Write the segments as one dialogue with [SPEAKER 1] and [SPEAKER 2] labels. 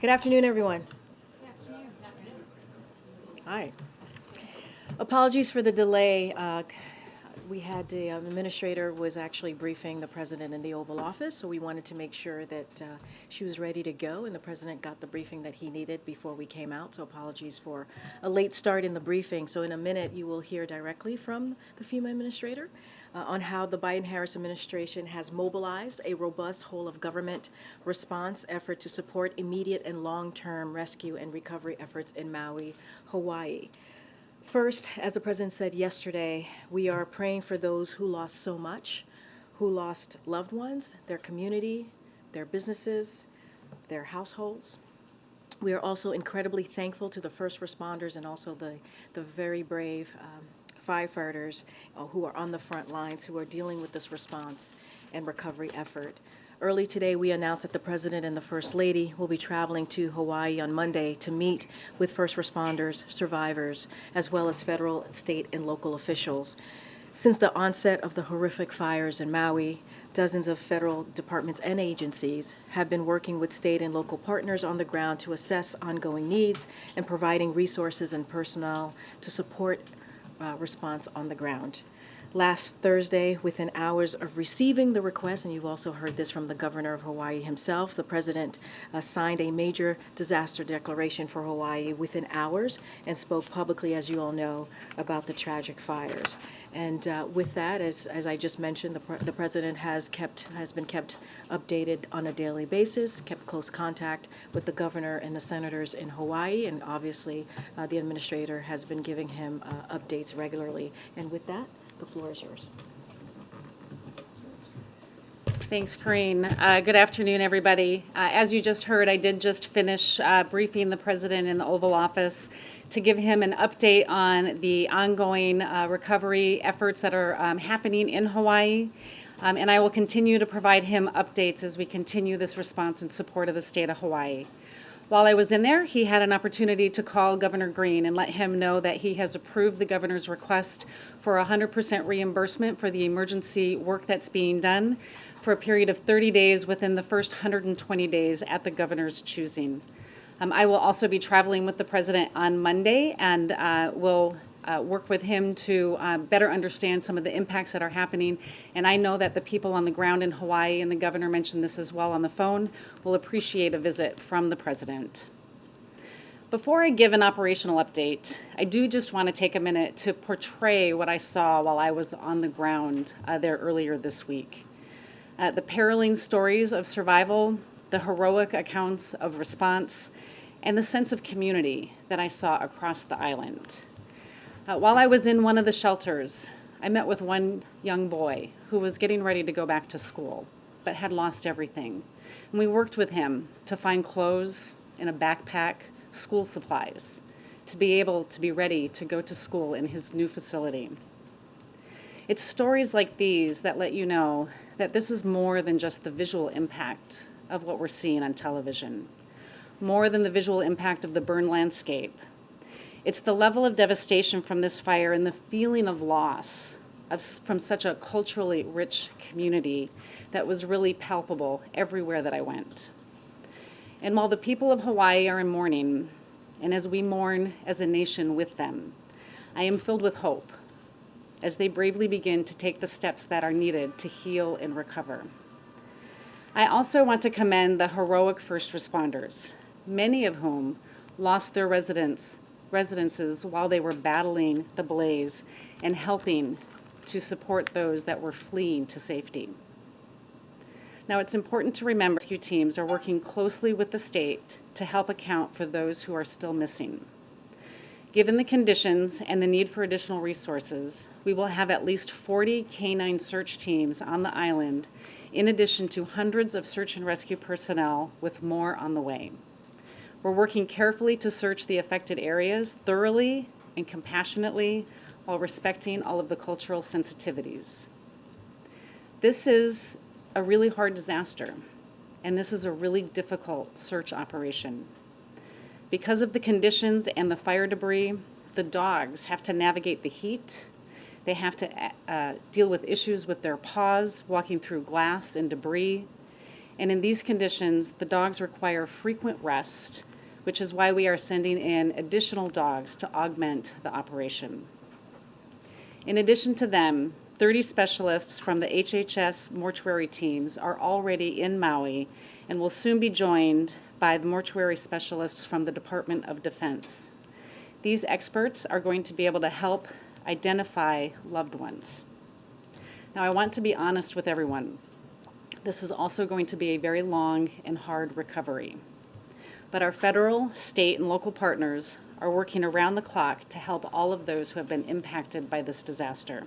[SPEAKER 1] Good afternoon, everyone. Hi. Apologies for the delay. We had the administrator was actually briefing the president in the Oval Office, so we wanted to make sure that she was ready to go, and the president got the briefing that he needed before we came out. So apologies for a late start in the briefing. So in a minute, you will hear directly from the FEMA administrator on how the Biden-Harris administration has mobilized a robust whole-of-government response effort to support immediate and long-term rescue and recovery efforts in Maui, Hawaii. First, as the president said yesterday, we are praying for those who lost so much, who lost loved ones, their community, their businesses, their households. We are also incredibly thankful to the first responders and also the very brave firefighters who are on the front lines, who are dealing with this response and recovery effort. Early today, we announced that the President and the First Lady will be traveling to Hawaii on Monday to meet with first responders, survivors, as well as federal, state, and local officials. Since the onset of the horrific fires in Maui, dozens of federal departments and agencies have been working with state and local partners on the ground to assess ongoing needs and providing resources and personnel to support response on the ground. Last Thursday, within hours of receiving the request, and you've also heard this from the governor of Hawaii himself, the president signed a major disaster declaration for Hawaii within hours and spoke publicly, as you all know, about the tragic fires. And with that, as I just mentioned, the president has been kept updated on a daily basis, kept close contact with the governor and the senators in Hawaii, and obviously the administrator has been giving him updates regularly. And with that, the floor is yours.
[SPEAKER 2] Thanks, Karine. Good afternoon, everybody. As you just heard, I did just finish briefing the president in the Oval Office to give him an update on the ongoing recovery efforts that are happening in Hawaii. And I will continue to provide him updates as we continue this response in support of the state of Hawaii. While I was in there, he had an opportunity to call Governor Green and let him know that he has approved the governor's request for 100% reimbursement for the emergency work that's being done for a period of 30 days within the first 120 days at the governor's choosing. I will also be traveling with the president on Monday and will work with him to better understand some of the impacts that are happening. And I know that the people on the ground in Hawaii, and the governor mentioned this as well on the phone, will appreciate a visit from the president. Before I give an operational update, I do just want to take a minute to portray what I saw while I was on the ground there earlier this week. The harrowing stories of survival, the heroic accounts of response, and the sense of community that I saw across the island. While I was in one of the shelters, I met with one young boy who was getting ready to go back to school, but had lost everything. And we worked with him to find clothes and a backpack, school supplies, to be able to be ready to go to school in his new facility. It's stories like these that let you know that this is more than just the visual impact of what we're seeing on television, more than the visual impact of the burned landscape. It's the level of devastation from this fire and the feeling of loss from such a culturally rich community that was really palpable everywhere that I went. And while the people of Hawaii are in mourning, and as we mourn as a nation with them, I am filled with hope as they bravely begin to take the steps that are needed to heal and recover. I also want to commend the heroic first responders, many of whom lost their residences while they were battling the blaze and helping to support those that were fleeing to safety. Now, it's important to remember rescue teams are working closely with the state to help account for those who are still missing. Given the conditions and the need for additional resources, we will have at least 40 canine search teams on the island, in addition to hundreds of search and rescue personnel, with more on the way. We're working carefully to search the affected areas thoroughly and compassionately while respecting all of the cultural sensitivities. This is a really hard disaster, and this is a really difficult search operation. Because of the conditions and the fire debris, the dogs have to navigate the heat. They have to deal with issues with their paws, walking through glass and debris. And in these conditions, the dogs require frequent rest, which is why we are sending in additional dogs to augment the operation. In addition to them, 30 specialists from the HHS mortuary teams are already in Maui and will soon be joined by the mortuary specialists from the Department of Defense. These experts are going to be able to help identify loved ones. Now, I want to be honest with everyone. This is also going to be a very long and hard recovery. But our federal, state, and local partners are working around the clock to help all of those who have been impacted by this disaster.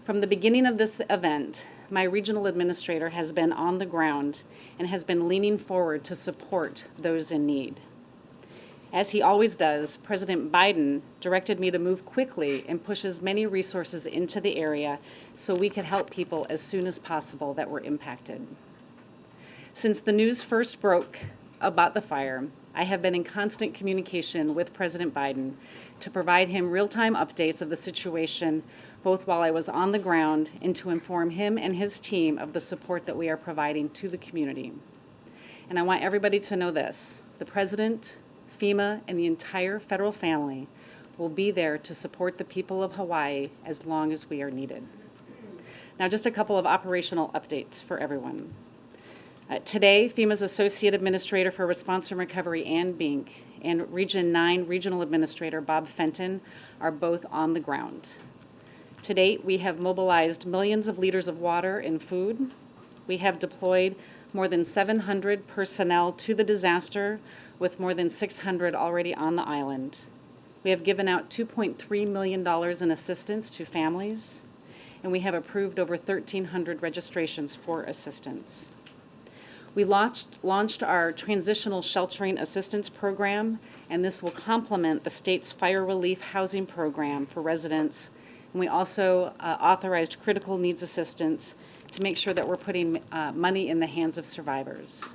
[SPEAKER 2] From the beginning of this event, my regional administrator has been on the ground and has been leaning forward to support those in need. As he always does, President Biden directed me to move quickly and push as many resources into the area so we could help people as soon as possible that were impacted. Since the news first broke about the fire, I have been in constant communication with President Biden to provide him real-time updates of the situation, both while I was on the ground and to inform him and his team of the support that we are providing to the community. And I want everybody to know this: the President, FEMA, and the entire federal family will be there to support the people of Hawaii as long as we are needed. Now, just a couple of operational updates for everyone. Today, FEMA's Associate Administrator for Response and Recovery, Ann Bink, and Region 9 Regional Administrator Bob Fenton are both on the ground. To date, we have mobilized millions of liters of water and food. We have deployed more than 700 personnel to the disaster, with more than 600 already on the island. We have given out $2.3 million in assistance to families, and we have approved over 1,300 registrations for assistance. We launched our Transitional Sheltering Assistance Program, and this will complement the state's Fire Relief Housing Program for residents. And we also authorized critical needs assistance to make sure that we're putting money in the hands of survivors.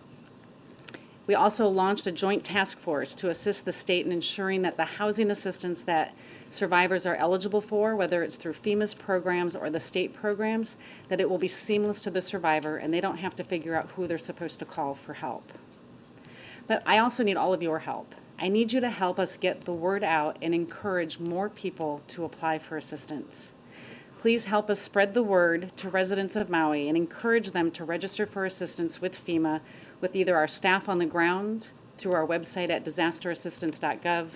[SPEAKER 2] We also launched a joint task force to assist the state in ensuring that the housing assistance that survivors are eligible for, whether it's through FEMA's programs or the state programs, that it will be seamless to the survivor and they don't have to figure out who they're supposed to call for help. But I also need all of your help. I need you to help us get the word out and encourage more people to apply for assistance. Please help us spread the word to residents of Maui and encourage them to register for assistance with FEMA with either our staff on the ground, through our website at disasterassistance.gov,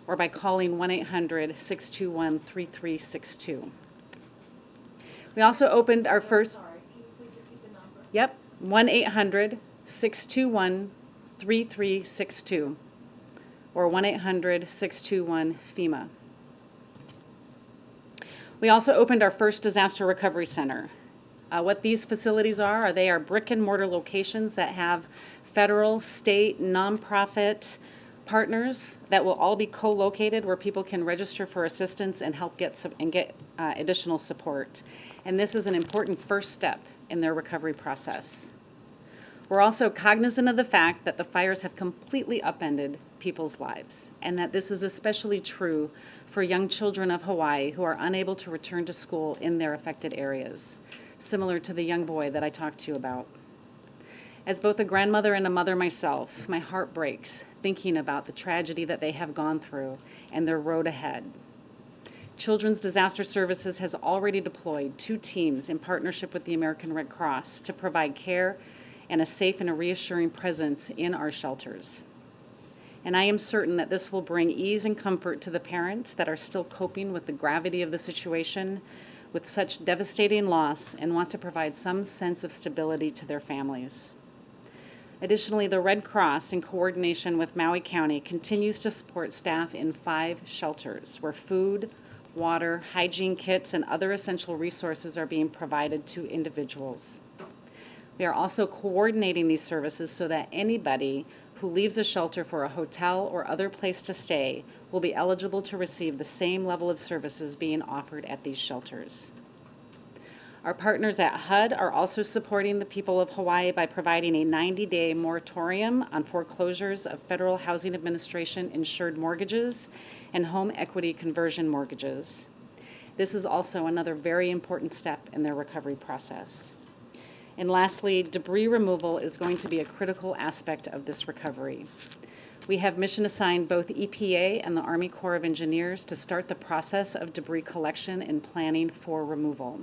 [SPEAKER 2] or by calling 1-800-621-3362. We also opened our first...
[SPEAKER 3] Sorry, can you please repeat the number?
[SPEAKER 2] Yep, 1-800-621-3362, or 1-800-621-FEMA. We also opened our first disaster recovery center. What these facilities are they are brick and mortar locations that have federal, state, nonprofit partners that will all be co-located where people can register for assistance and help get additional support. And this is an important first step in their recovery process. We're also cognizant of the fact that the fires have completely upended people's lives, and that this is especially true for young children of Hawaii who are unable to return to school in their affected areas, similar to the young boy that I talked to you about. As both a grandmother and a mother myself, my heart breaks thinking about the tragedy that they have gone through and their road ahead. Children's Disaster Services has already deployed 2 teams in partnership with the American Red Cross to provide care and a safe and a reassuring presence in our shelters. And I am certain that this will bring ease and comfort to the parents that are still coping with the gravity of the situation with such devastating loss and want to provide some sense of stability to their families. Additionally, the Red Cross, in coordination with Maui County, continues to support staff in 5 shelters where food, water, hygiene kits, and other essential resources are being provided to individuals. We are also coordinating these services so that anybody who leaves a shelter for a hotel or other place to stay will be eligible to receive the same level of services being offered at these shelters. Our partners at HUD are also supporting the people of Hawaii by providing a 90-day moratorium on foreclosures of Federal Housing Administration insured mortgages and home equity conversion mortgages. This is also another very important step in their recovery process. And lastly, debris removal is going to be a critical aspect of this recovery. We have mission assigned both EPA and the Army Corps of Engineers to start the process of debris collection and planning for removal.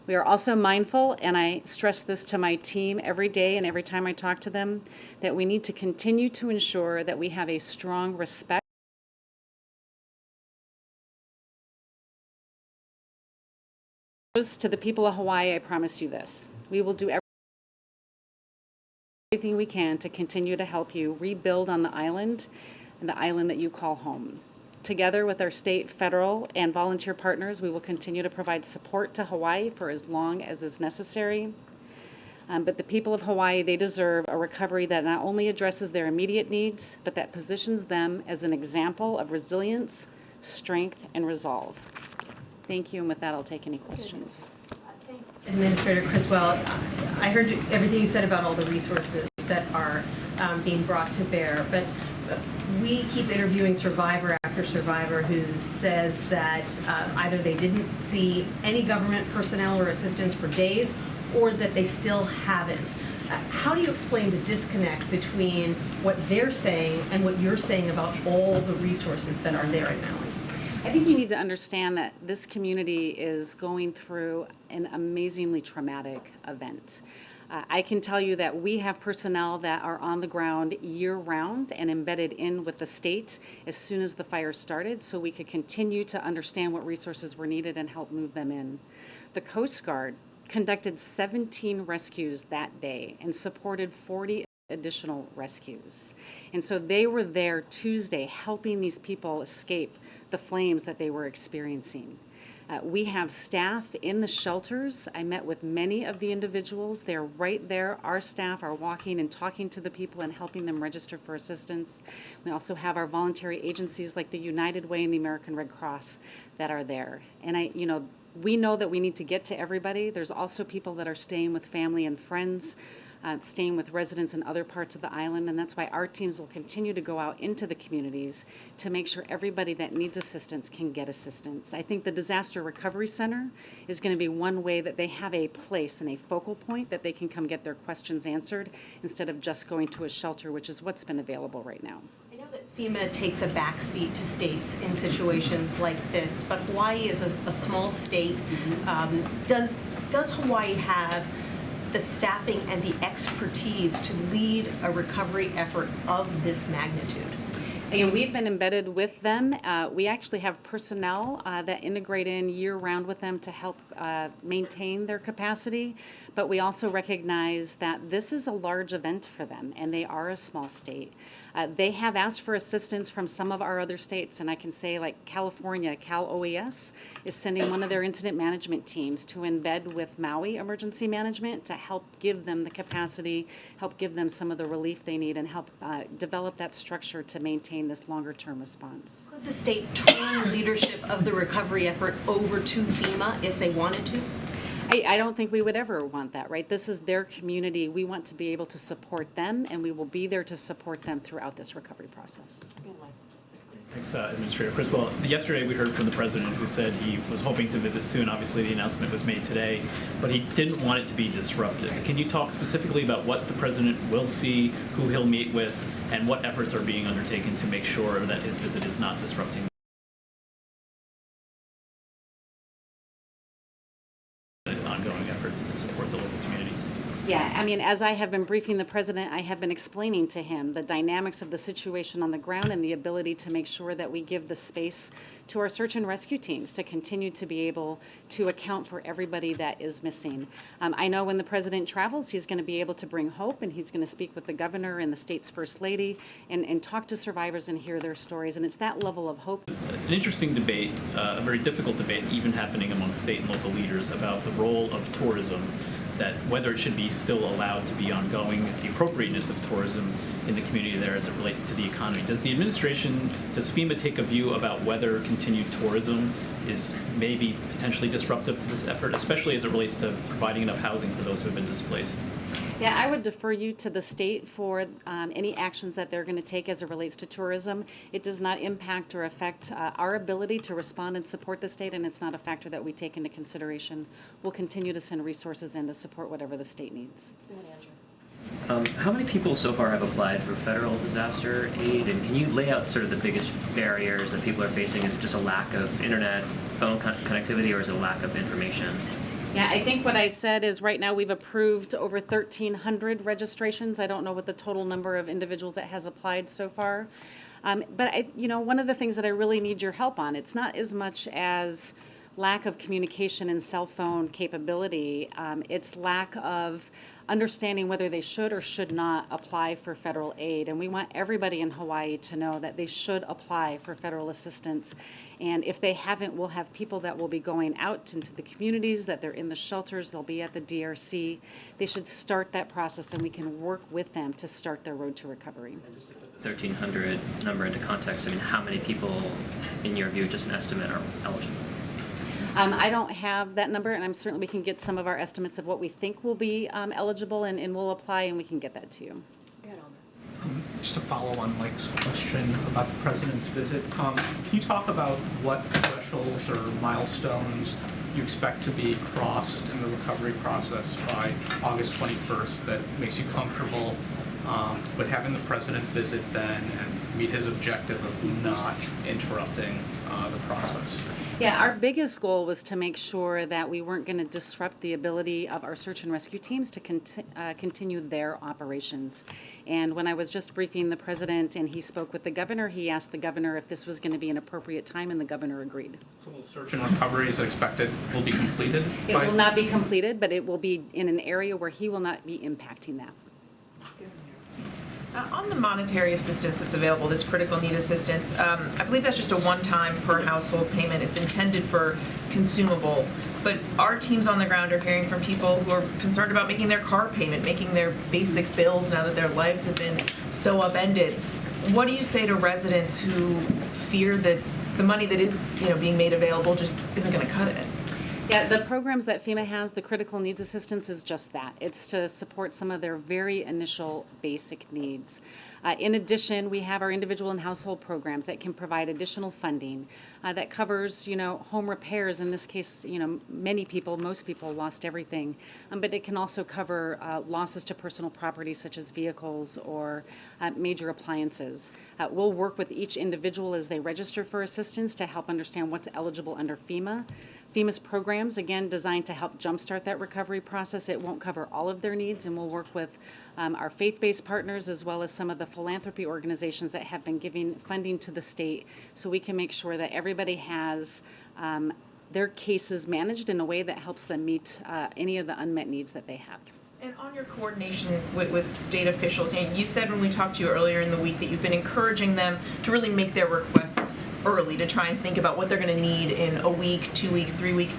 [SPEAKER 2] We are also mindful, and I stress this to my team every day and every time I talk to them, that we need to continue to ensure that we have a strong respect to the people of Hawaii. I promise you this. We will do everything we can to continue to help you rebuild on the island and the island that you call home. Together with our state, federal, and volunteer partners, we will continue to provide support to Hawaii for as long as is necessary. But the people of Hawaii, they deserve a recovery that not only addresses their immediate needs, but that positions them as an example of resilience, strength, and resolve. Thank you, and with that, I'll take any questions.
[SPEAKER 3] Thanks, Administrator Criswell. I heard everything you said about all the resources that are being brought to bear, but we keep interviewing survivor after survivor who says that either they didn't see any government personnel or assistance for days, or that they still haven't. How do you explain the disconnect between what they're saying and what you're saying about all the resources that are there in Maui?
[SPEAKER 2] I think you need to understand that this community is going through an amazingly traumatic event. I can tell you that we have personnel that are on the ground year-round and embedded in with the state as soon as the fire started, so we could continue to understand what resources were needed and help move them in. The Coast Guard conducted 17 rescues that day and supported 40 additional rescues. And so they were there Tuesday helping these people escape the flames that they were experiencing. We have staff in the shelters. I met with many of the individuals. They're right there. Our staff are walking and talking to the people and helping them register for assistance. We also have our voluntary agencies like the United Way and the American Red Cross that are there. And we know that we need to get to everybody. There's also people that are staying with family and friends, staying with residents in other parts of the island, and that's why our teams will continue to go out into the communities to make sure everybody that needs assistance can get assistance. I think the Disaster Recovery Center is going to be one way that they have a place and a focal point that they can come get their questions answered instead of just going to a shelter, which is what's been available right now.
[SPEAKER 3] I know that FEMA takes a backseat to states in situations like this, but Hawaii is a small state. Does Hawaii have the staffing and the expertise to lead a recovery effort of this magnitude?
[SPEAKER 2] Again, we've been embedded with them. We actually have personnel that integrate in year-round with them to help maintain their capacity, but we also recognize that this is a large event for them, and they are a small state. They have asked for assistance from some of our other states, and I can say like California, Cal OES is sending one of their incident management teams to embed with Maui Emergency Management to help give them the capacity, help give them some of the relief they need, and help develop that structure to maintain this longer-term response.
[SPEAKER 3] Could the state turn leadership of the recovery effort over to FEMA if they wanted to?
[SPEAKER 2] I don't think we would ever want that, right? This is their community. We want to be able to support them, and we will be there to support them throughout this recovery process.
[SPEAKER 4] Thanks, Administrator Criswell. Yesterday we heard from the President, who said he was hoping to visit soon. Obviously the announcement was made today, but he didn't want it to be disruptive. Can you talk specifically about what the President will see, who he'll meet with, and what efforts are being undertaken to make sure that his visit is not disrupting ongoing efforts to support the local communities?
[SPEAKER 2] Yeah, I mean, as I have been briefing the President, I have been explaining to him the dynamics of the situation on the ground and the ability to make sure that we give the space to our search and rescue teams to continue to be able to account for everybody that is missing. I know when the President travels, he's going to be able to bring hope, and he's going to speak with the Governor and the state's First Lady and talk to survivors and hear their stories, and it's that level of hope.
[SPEAKER 4] An interesting debate, a very difficult debate, even happening among state and local leaders about the role of tourism, that whether it should be still allowed to be ongoing, the appropriateness of tourism in the community there as it relates to the economy. Does the administration, does FEMA take a view about whether continued tourism is maybe potentially disruptive to this effort, especially as it relates to providing enough housing for those who have been displaced?
[SPEAKER 2] Yeah, I would defer you to the state for any actions that they're going to take as it relates to tourism. It does not impact or affect our ability to respond and support the state, and it's not a factor that we take into consideration. We'll continue to send resources in to support whatever the state needs.
[SPEAKER 5] How many people so far have applied for federal disaster aid, and can you lay out sort of the biggest barriers that people are facing? Is it just a lack of internet, phone connectivity, or is it a lack of information?
[SPEAKER 2] Yeah, I think what I said is right now we've approved over 1,300 registrations. I don't know what the total number of individuals that has applied so far. But one of the things that I really need your help on, it's not as much as lack of communication and cell phone capability. It's lack of understanding whether they should or should not apply for federal aid. And we want everybody in Hawaii to know that they should apply for federal assistance. And if they haven't, we'll have people that will be going out into the communities, that they're in the shelters, they'll be at the DRC. They should start that process, and we can work with them to start their road to recovery.
[SPEAKER 5] And just to put the 1,300 number into context, I mean, how many people, in your view, just an estimate, are eligible?
[SPEAKER 2] I don't have that number, and we can get some of our estimates of what we think will be eligible, and we'll apply, and we can get that to you.
[SPEAKER 6] Just to follow on Mike's question about the president's visit, can you talk about what thresholds or milestones you expect to be crossed in the recovery process by August 21st that makes you comfortable with having the president visit then and meet his objective of not interrupting the process?
[SPEAKER 2] Yeah, our biggest goal was to make sure that we weren't going to disrupt the ability of our search and rescue teams to continue their operations. And when I was just briefing the president and he spoke with the governor, he asked the governor if this was going to be an appropriate time, and the governor agreed.
[SPEAKER 6] So the search and recovery is expected will be completed?
[SPEAKER 2] It will not be completed, but it will be in an area where he will not be impacting that.
[SPEAKER 7] On the monetary assistance that's available, this critical need assistance, I believe that's just a one-time per household payment. It's intended for consumables. But our teams on the ground are hearing from people who are concerned about making their car payment, making their basic bills now that their lives have been so upended. What do you say to residents who fear that the money that is being made available just isn't going to cut it?
[SPEAKER 2] Yeah, the programs that FEMA has, the critical needs assistance, is just that. It's to support some of their very initial basic needs. In addition, we have our individual and household programs that can provide additional funding that covers, home repairs. In this case, most people lost everything, but it can also cover losses to personal property such as vehicles or major appliances. We'll work with each individual as they register for assistance to help understand what's eligible under FEMA. FEMA's programs, again, designed to help jumpstart that recovery process. It won't cover all of their needs, and we'll work with our faith-based partners as well as some of the philanthropy organizations that have been giving funding to the state, so we can make sure that everybody has their cases managed in a way that helps them meet any of the unmet needs that they have.
[SPEAKER 7] And on your coordination with state officials, you said when we talked to you earlier in the week that you've been encouraging them to really make their requests early, to try and think about what they're going to need in a week, 2 weeks, 3 weeks.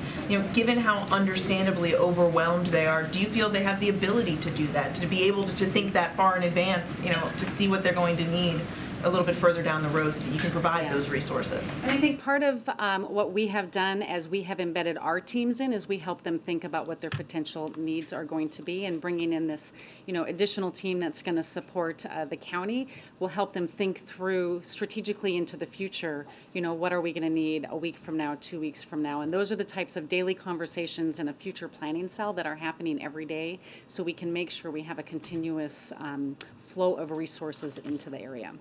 [SPEAKER 7] Given how understandably overwhelmed they are, do you feel they have the ability to do that, to be able to think that far in advance, to see what they're going to need a little bit further down the road so that you can provide those resources?
[SPEAKER 2] And I think part of what we have done as we have embedded our teams in is we help them think about what their potential needs are going to be, and bringing in this additional team that's going to support the county will help them think through strategically into the future, what are we going to need a week from now, 2 weeks from now. And those are the types of daily conversations in a future planning cell that are happening every day, so we can make sure we have a continuous flow of resources into the area.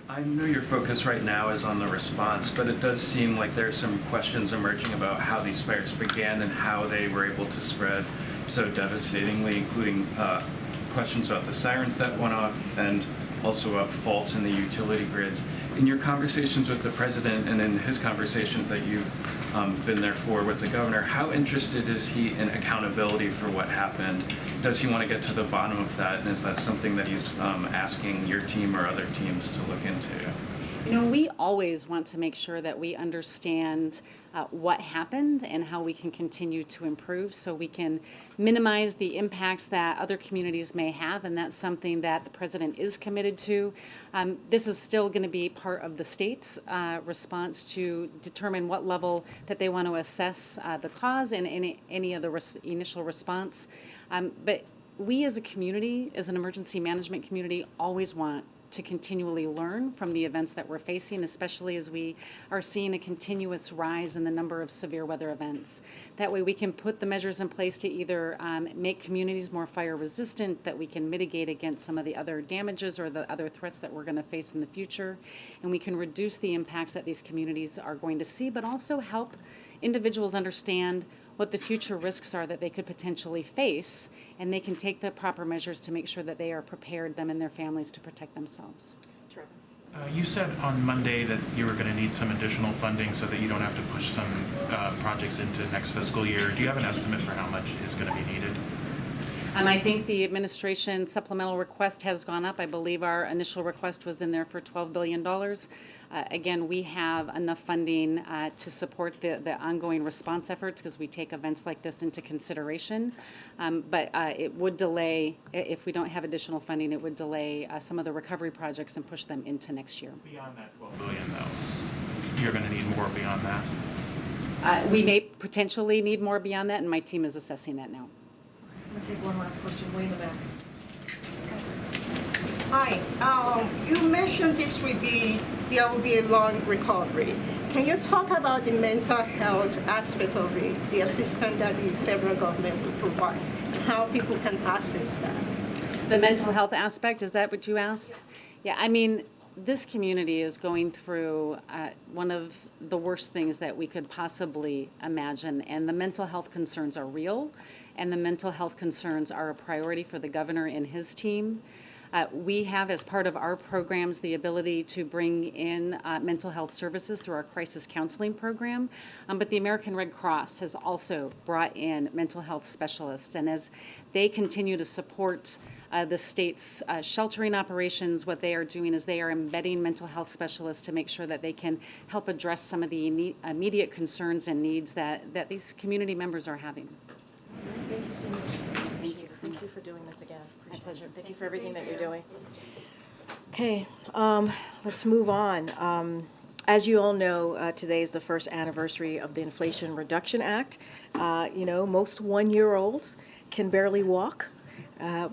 [SPEAKER 8] I know your focus right now is on the response, but it does seem like there are some questions emerging about how these fires began and how they were able to spread so devastatingly, including questions about the sirens that went off and also about faults in the utility grids. In your conversations with the president and in his conversations that you've been there for with the governor, how interested is he in accountability for what happened? Does he want to get to the bottom of that, and is that something that he's asking your team or other teams to look into?
[SPEAKER 2] We always want to make sure that we understand what happened and how we can continue to improve so we can minimize the impacts that other communities may have, and that's something that the president is committed to. This is still going to be part of the state's response to determine what level that they want to assess the cause and any of the initial response. But we as a community, as an emergency management community, always want to continually learn from the events that we're facing, especially as we are seeing a continuous rise in the number of severe weather events. That way we can put the measures in place to either make communities more fire resistant, that we can mitigate against some of the other damages or the other threats that we're going to face in the future, and we can reduce the impacts that these communities are going to see, but also help individuals understand what the future risks are that they could potentially face, and they can take the proper measures to make sure that they are prepared, them and their families, to protect themselves.
[SPEAKER 9] You said on Monday that you were going to need some additional funding so that you don't have to push some projects into next fiscal year. Do you have an estimate for how much is going to be needed?
[SPEAKER 2] I think the administration supplemental request has gone up. I believe our initial request was in there for $12 billion. Again, we have enough funding to support the ongoing response efforts because we take events like this into consideration. But it would delay, if we don't have additional funding, it would delay some of the recovery projects and push them into next year.
[SPEAKER 9] Beyond that $12 billion, though, you're going to need more beyond that?
[SPEAKER 2] We may potentially need more beyond that, and my team is assessing that now.
[SPEAKER 1] I'm going to take one last question, way in the back.
[SPEAKER 10] Hi, you mentioned there will be a long recovery. Can you talk about the mental health aspect of it, the assistance that the federal government will provide, and how people can access that?
[SPEAKER 2] The mental health aspect, is that what you asked? Yeah, I mean, this community is going through one of the worst things that we could possibly imagine, and the mental health concerns are real, and the mental health concerns are a priority for the governor and his team. We have, as part of our programs, the ability to bring in mental health services through our crisis counseling program, but the American Red Cross has also brought in mental health specialists, and as they continue to support the state's sheltering operations, what they are doing is they are embedding mental health specialists to make sure that they can help address some of the immediate concerns and needs that these community members are having.
[SPEAKER 1] Thank you so much. Thank you for doing this again. My pleasure. Thank you for everything that you're doing. Okay, let's move on. As you all know, today is the first anniversary of the Inflation Reduction Act. Most one-year-olds can barely walk.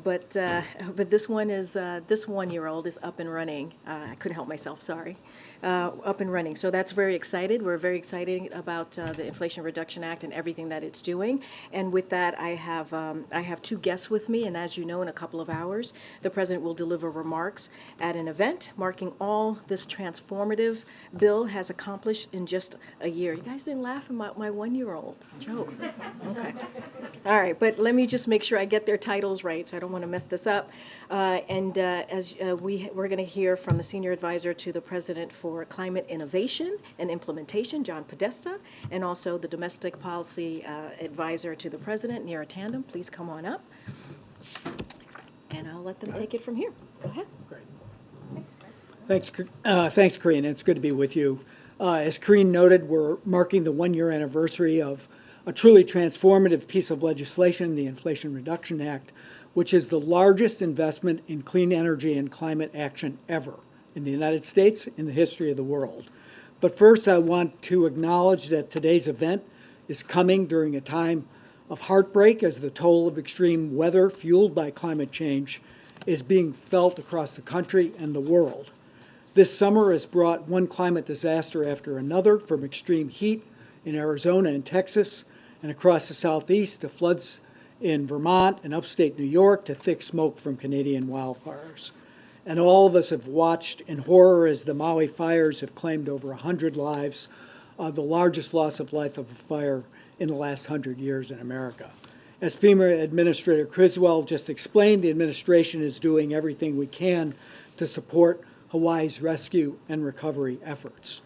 [SPEAKER 1] But this one-year-old is up and running. I couldn't help myself, sorry. Up and running. So that's very excited. We're very excited about the Inflation Reduction Act and everything that it's doing. And with that, I have two guests with me. And as you know, in a couple of hours, the president will deliver remarks at an event marking all this transformative bill has accomplished in just a year. You guys didn't laugh about my one-year-old joke. Okay. All right, but let me just make sure I get their titles right, so I don't want to mess this up. As we're going to hear from the Senior Advisor to the President for Climate Innovation and Implementation, John Podesta, and also the Domestic Policy Advisor to the President, Neera Tanden. Please come on up, and I'll let them take it from here. Go ahead.
[SPEAKER 11] Great. Thanks, Karine. It's good to be with you. As Karine noted, we're marking the one-year anniversary of a truly transformative piece of legislation, the Inflation Reduction Act, which is the largest investment in clean energy and climate action ever in the United States, in the history of the world. But first, I want to acknowledge that today's event is coming during a time of heartbreak as the toll of extreme weather fueled by climate change is being felt across the country and the world. This summer has brought one climate disaster after another, from extreme heat in Arizona and Texas and across the Southeast to floods in Vermont and upstate New York to thick smoke from Canadian wildfires. And all of us have watched in horror as the Maui fires have claimed over 100 lives, the largest loss of life of a fire in the last 100 years in America. As FEMA Administrator Criswell just explained, the administration is doing everything we can to support Hawaii's rescue and recovery efforts.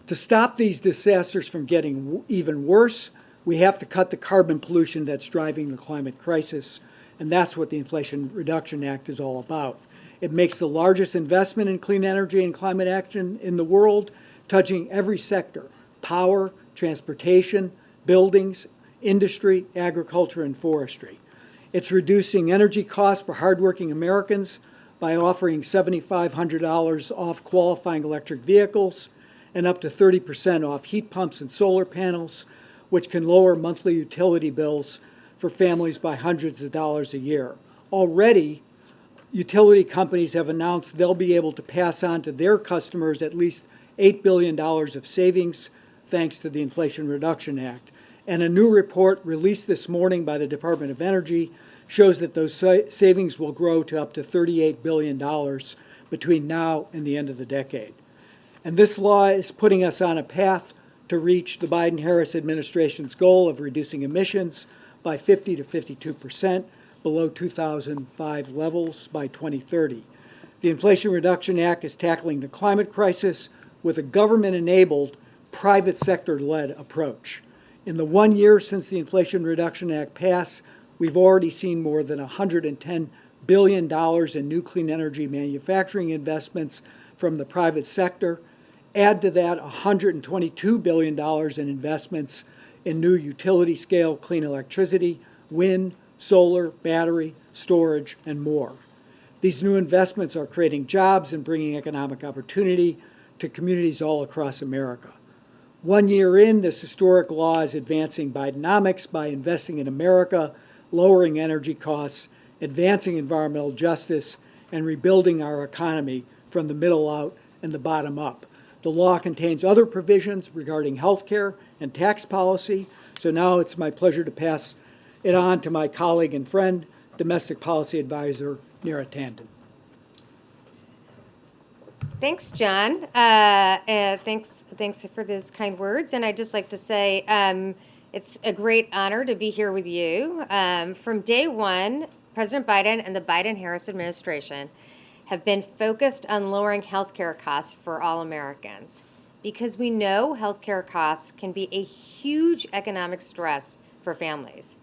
[SPEAKER 11] To stop these disasters from getting even worse, we have to cut the carbon pollution that's driving the climate crisis, and that's what the Inflation Reduction Act is all about. It makes the largest investment in clean energy and climate action in the world, touching every sector: power, transportation, buildings, industry, agriculture, and forestry. It's reducing energy costs for hardworking Americans by offering $7,500 off qualifying electric vehicles and up to 30% off heat pumps and solar panels, which can lower monthly utility bills for families by hundreds of dollars a year, Already, utility companies have announced they'll be able to pass on to their customers at least $8 billion of savings thanks to the Inflation Reduction Act. And a new report released this morning by the Department of Energy shows that those savings will grow to up to $38 billion between now and the end of the decade. And this law is putting us on a path to reach the Biden-Harris administration's goal of reducing emissions by 50 to 52% below 2005 levels by 2030. The Inflation Reduction Act is tackling the climate crisis with a government-enabled, private sector-led approach. In the 1 year since the Inflation Reduction Act passed, we've already seen more than $110 billion in new clean energy manufacturing investments from the private sector. Add to that $122 billion in investments in new utility-scale clean electricity, wind, solar, battery, storage, and more. These new investments are creating jobs and bringing economic opportunity to communities all across America. 1 year in, this historic law is advancing Bidenomics by investing in America, lowering energy costs, advancing environmental justice, and rebuilding our economy from the middle out and the bottom up. The law contains other provisions regarding health care and tax policy, so now it's my pleasure to pass it on to my colleague and friend, Domestic Policy Advisor Neera Tanden.
[SPEAKER 12] Thanks, John. Thanks for those kind words. And I'd just like to say it's a great honor to be here with you. From day one, President Biden and the Biden-Harris administration have been focused on lowering healthcare costs for all Americans because we know healthcare costs can be a huge economic stress for families.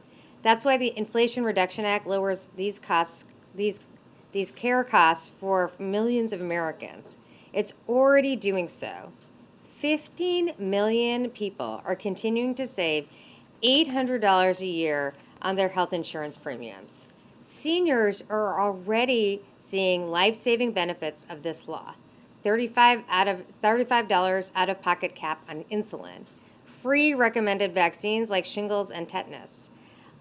[SPEAKER 12] That's why the Inflation Reduction Act lowers these costs, these care costs for millions of Americans. It's already doing so. 15 million people are continuing to save $800 a year on their health insurance premiums. Seniors are already seeing life-saving benefits of this law. $35 out-of-pocket cap on insulin, free recommended vaccines like shingles and tetanus,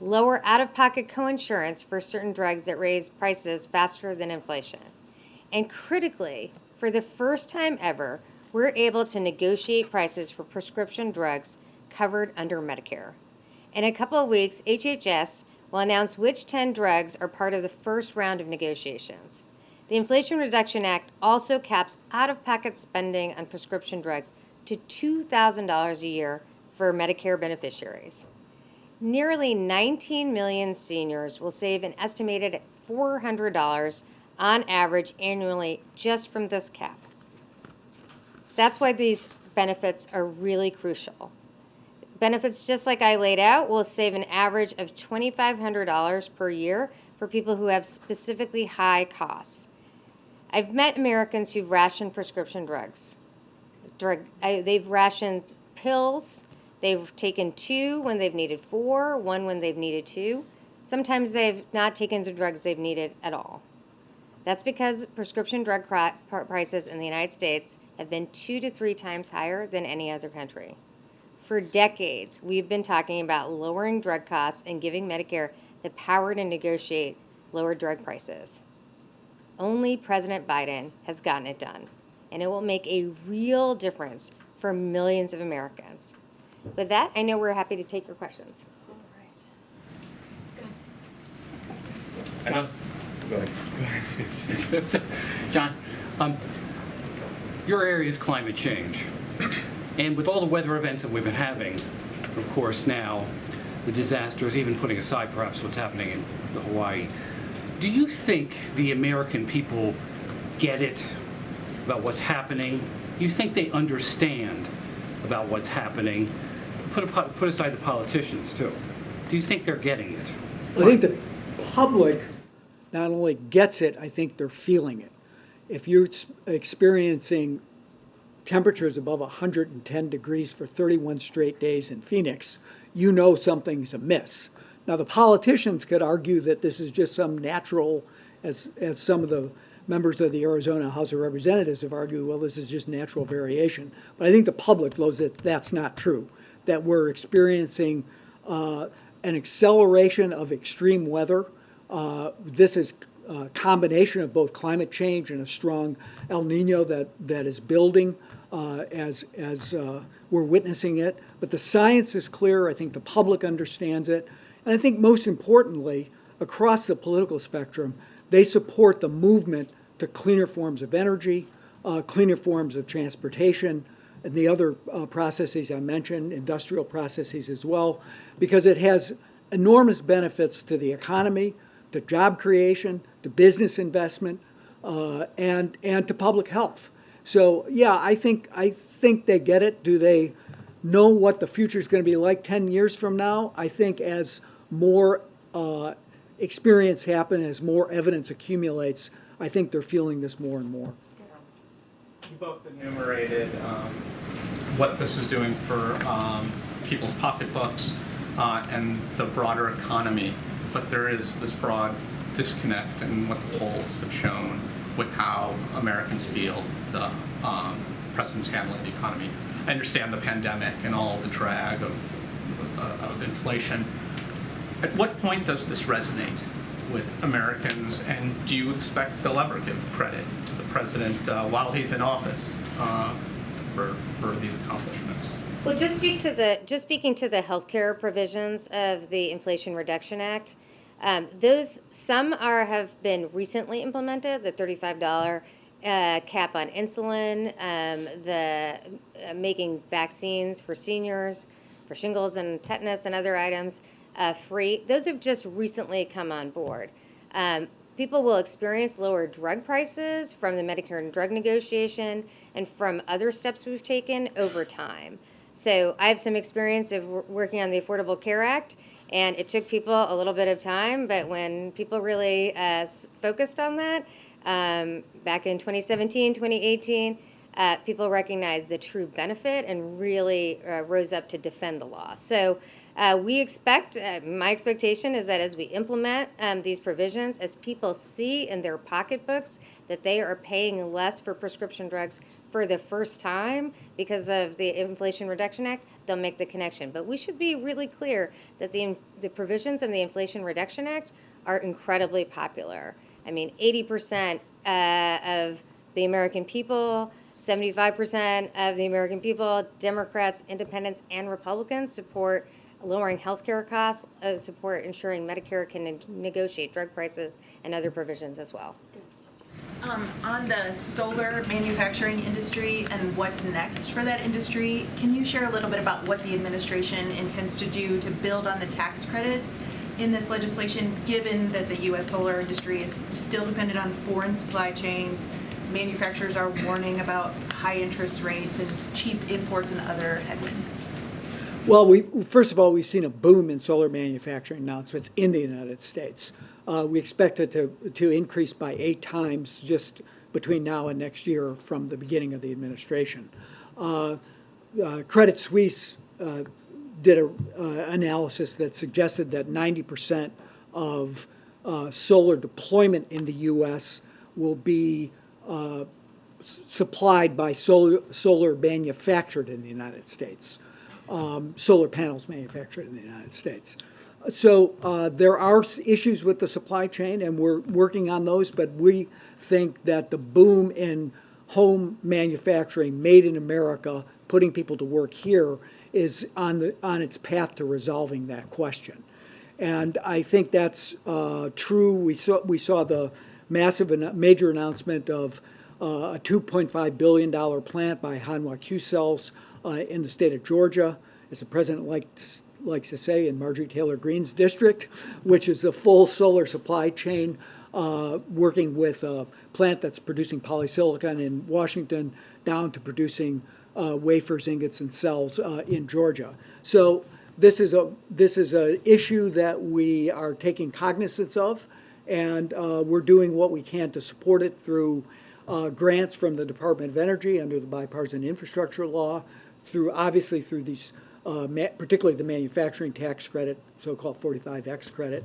[SPEAKER 12] lower out-of-pocket coinsurance for certain drugs that raise prices faster than inflation. And critically, for the first time ever, we're able to negotiate prices for prescription drugs covered under Medicare. In a couple of weeks, HHS will announce which 10 drugs are part of the first round of negotiations. The Inflation Reduction Act also caps out-of-pocket spending on prescription drugs to $2,000 a year for Medicare beneficiaries. Nearly 19 million seniors will save an estimated $400 on average annually just from this cap. That's why these benefits are really crucial. Benefits just like I laid out will save an average of $2,500 per year for people who have specifically high costs. I've met Americans who've rationed prescription drugs. They've rationed pills. They've taken 2 when they've needed 4, 1 when they've needed 2. Sometimes they've not taken the drugs they've needed at all. That's because prescription drug prices in the United States have been 2 to 3 times higher than any other country. For decades, we've been talking about lowering drug costs and giving Medicare the power to negotiate lower drug prices. Only President Biden has gotten it done, and it will make a real difference for millions of Americans. With that, I know we're happy to take your questions.
[SPEAKER 13] John, go ahead. John, your area is climate change. And with all the weather events that we've been having, of course now, the disasters, even putting aside perhaps what's happening in Hawaii, do you think the American people get it about what's happening? Do you think they understand about what's happening? Put aside the politicians too. Do you think they're getting it?
[SPEAKER 11] I think the public not only gets it, I think they're feeling it. If you're experiencing temperatures above 110 degrees for 31 straight days in Phoenix, you know something's amiss. Now, the politicians could argue that this is just some natural, as some of the members of the Arizona House of Representatives have argued, well, this is just natural variation. But I think the public knows that that's not true, that we're experiencing an acceleration of extreme weather This is a combination of both climate change and a strong El Nino that is building as we're witnessing it. But the science is clear. I think the public understands it. And I think most importantly, across the political spectrum, they support the movement to cleaner forms of energy, cleaner forms of transportation, and the other processes I mentioned, industrial processes as well, because it has enormous benefits to the economy, to job creation, to business investment, and to public health. So yeah, I think they get it. Do they know what the future is going to be like 10 years from now? I think as more experience happens, as more evidence accumulates, I think they're feeling this more and more.
[SPEAKER 6] You both enumerated what this is doing for people's pocketbooks and the broader economy, but there is this broad disconnect in what the polls have shown with how Americans feel the president's handling the economy. I understand the pandemic and all the drag of inflation. At what point does this resonate with Americans, and do you expect they'll ever give credit to the president while he's in office for these accomplishments?
[SPEAKER 12] Well, just speaking to the healthcare provisions of the Inflation Reduction Act, some have been recently implemented. The $35 cap on insulin, the making vaccines for seniors, for shingles and tetanus and other items free. Those have just recently come on board. People will experience lower drug prices from the Medicare and drug negotiation and from other steps we've taken over time. So I have some experience of working on the Affordable Care Act, and it took people a little bit of time, but when people really focused on that, back in 2017, 2018, people recognized the true benefit and really rose up to defend the law. So we expect, my expectation is that as we implement these provisions, as people see in their pocketbooks that they are paying less for prescription drugs for the first time because of the Inflation Reduction Act, they'll make the connection. But we should be really clear that the provisions of the Inflation Reduction Act are incredibly popular. I mean, 80% of the American people, 75% of the American people, Democrats, independents, and Republicans support lowering healthcare costs, support ensuring Medicare can negotiate drug prices and other provisions as well.
[SPEAKER 7] On the solar manufacturing industry and what's next for that industry, can you share a little bit about what the administration intends to do to build on the tax credits in this legislation, given that the U.S. solar industry is still dependent on foreign supply chains? Manufacturers are warning about high interest rates and cheap imports and other headwinds.
[SPEAKER 11] Well, first of all, we've seen a boom in solar manufacturing announcements in the United States. We expect it to increase by 8 times just between now and next year from the beginning of the administration. Credit Suisse did an analysis that suggested that 90% of solar deployment in the U.S. will be supplied by solar manufactured in the United States. Solar panels manufactured in the United States. So there are issues with the supply chain, and we're working on those, but we think that the boom in home manufacturing made in America, putting people to work here, is on its path to resolving that question. And I think that's true. We saw the major announcement of a $2.5 billion plant by Hanwha Q-Cells in the state of Georgia, as the president likes to say, in Marjorie Taylor Greene's district, which is the full solar supply chain, working with a plant that's producing polysilicon in Washington down to producing wafers, ingots, and cells in Georgia. So this is an issue that we are taking cognizance of, and we're doing what we can to support it through grants from the Department of Energy under the Bipartisan Infrastructure Law, obviously through these, particularly the manufacturing tax credit, so-called 45X credit,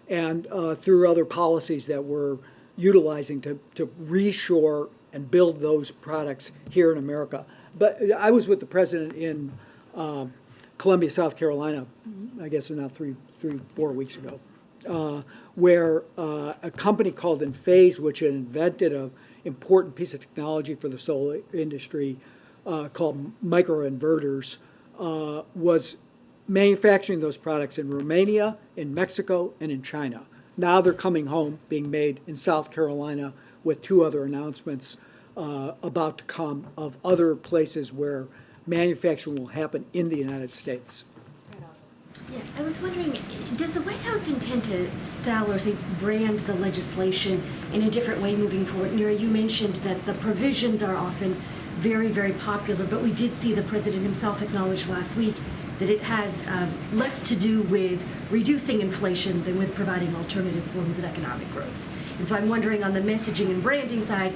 [SPEAKER 11] and through other policies that we're utilizing to reshore and build those products here in America. But I was with the president in Columbia, South Carolina, I guess now 4 weeks ago, where a company called Enphase, which had invented an important piece of technology for the solar industry called microinverters, was manufacturing those products in Romania, in Mexico, and in China. Now they're coming home, being made in South Carolina, with 2 other announcements about to come of other places where manufacturing will happen in the United States.
[SPEAKER 14] Yeah, I was wondering, does the White House intend to sell or say brand the legislation in a different way moving forward? Neera, you mentioned that the provisions are often very, very popular, but we did see the president himself acknowledge last week that it has less to do with reducing inflation than with providing alternative forms of economic growth. And so I'm wondering, on the messaging and branding side,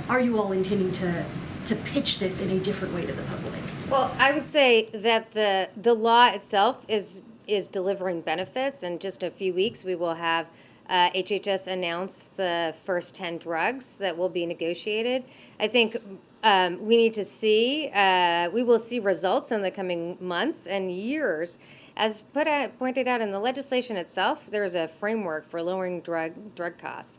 [SPEAKER 14] are you all intending to pitch this in a different way to the public?
[SPEAKER 12] Well, I would say that the law itself is delivering benefits. In just a few weeks, we will have HHS announce the first 10 drugs that will be negotiated. I think we need to see, we will see results in the coming months and years. As pointed out in the legislation itself, there is a framework for lowering drug costs.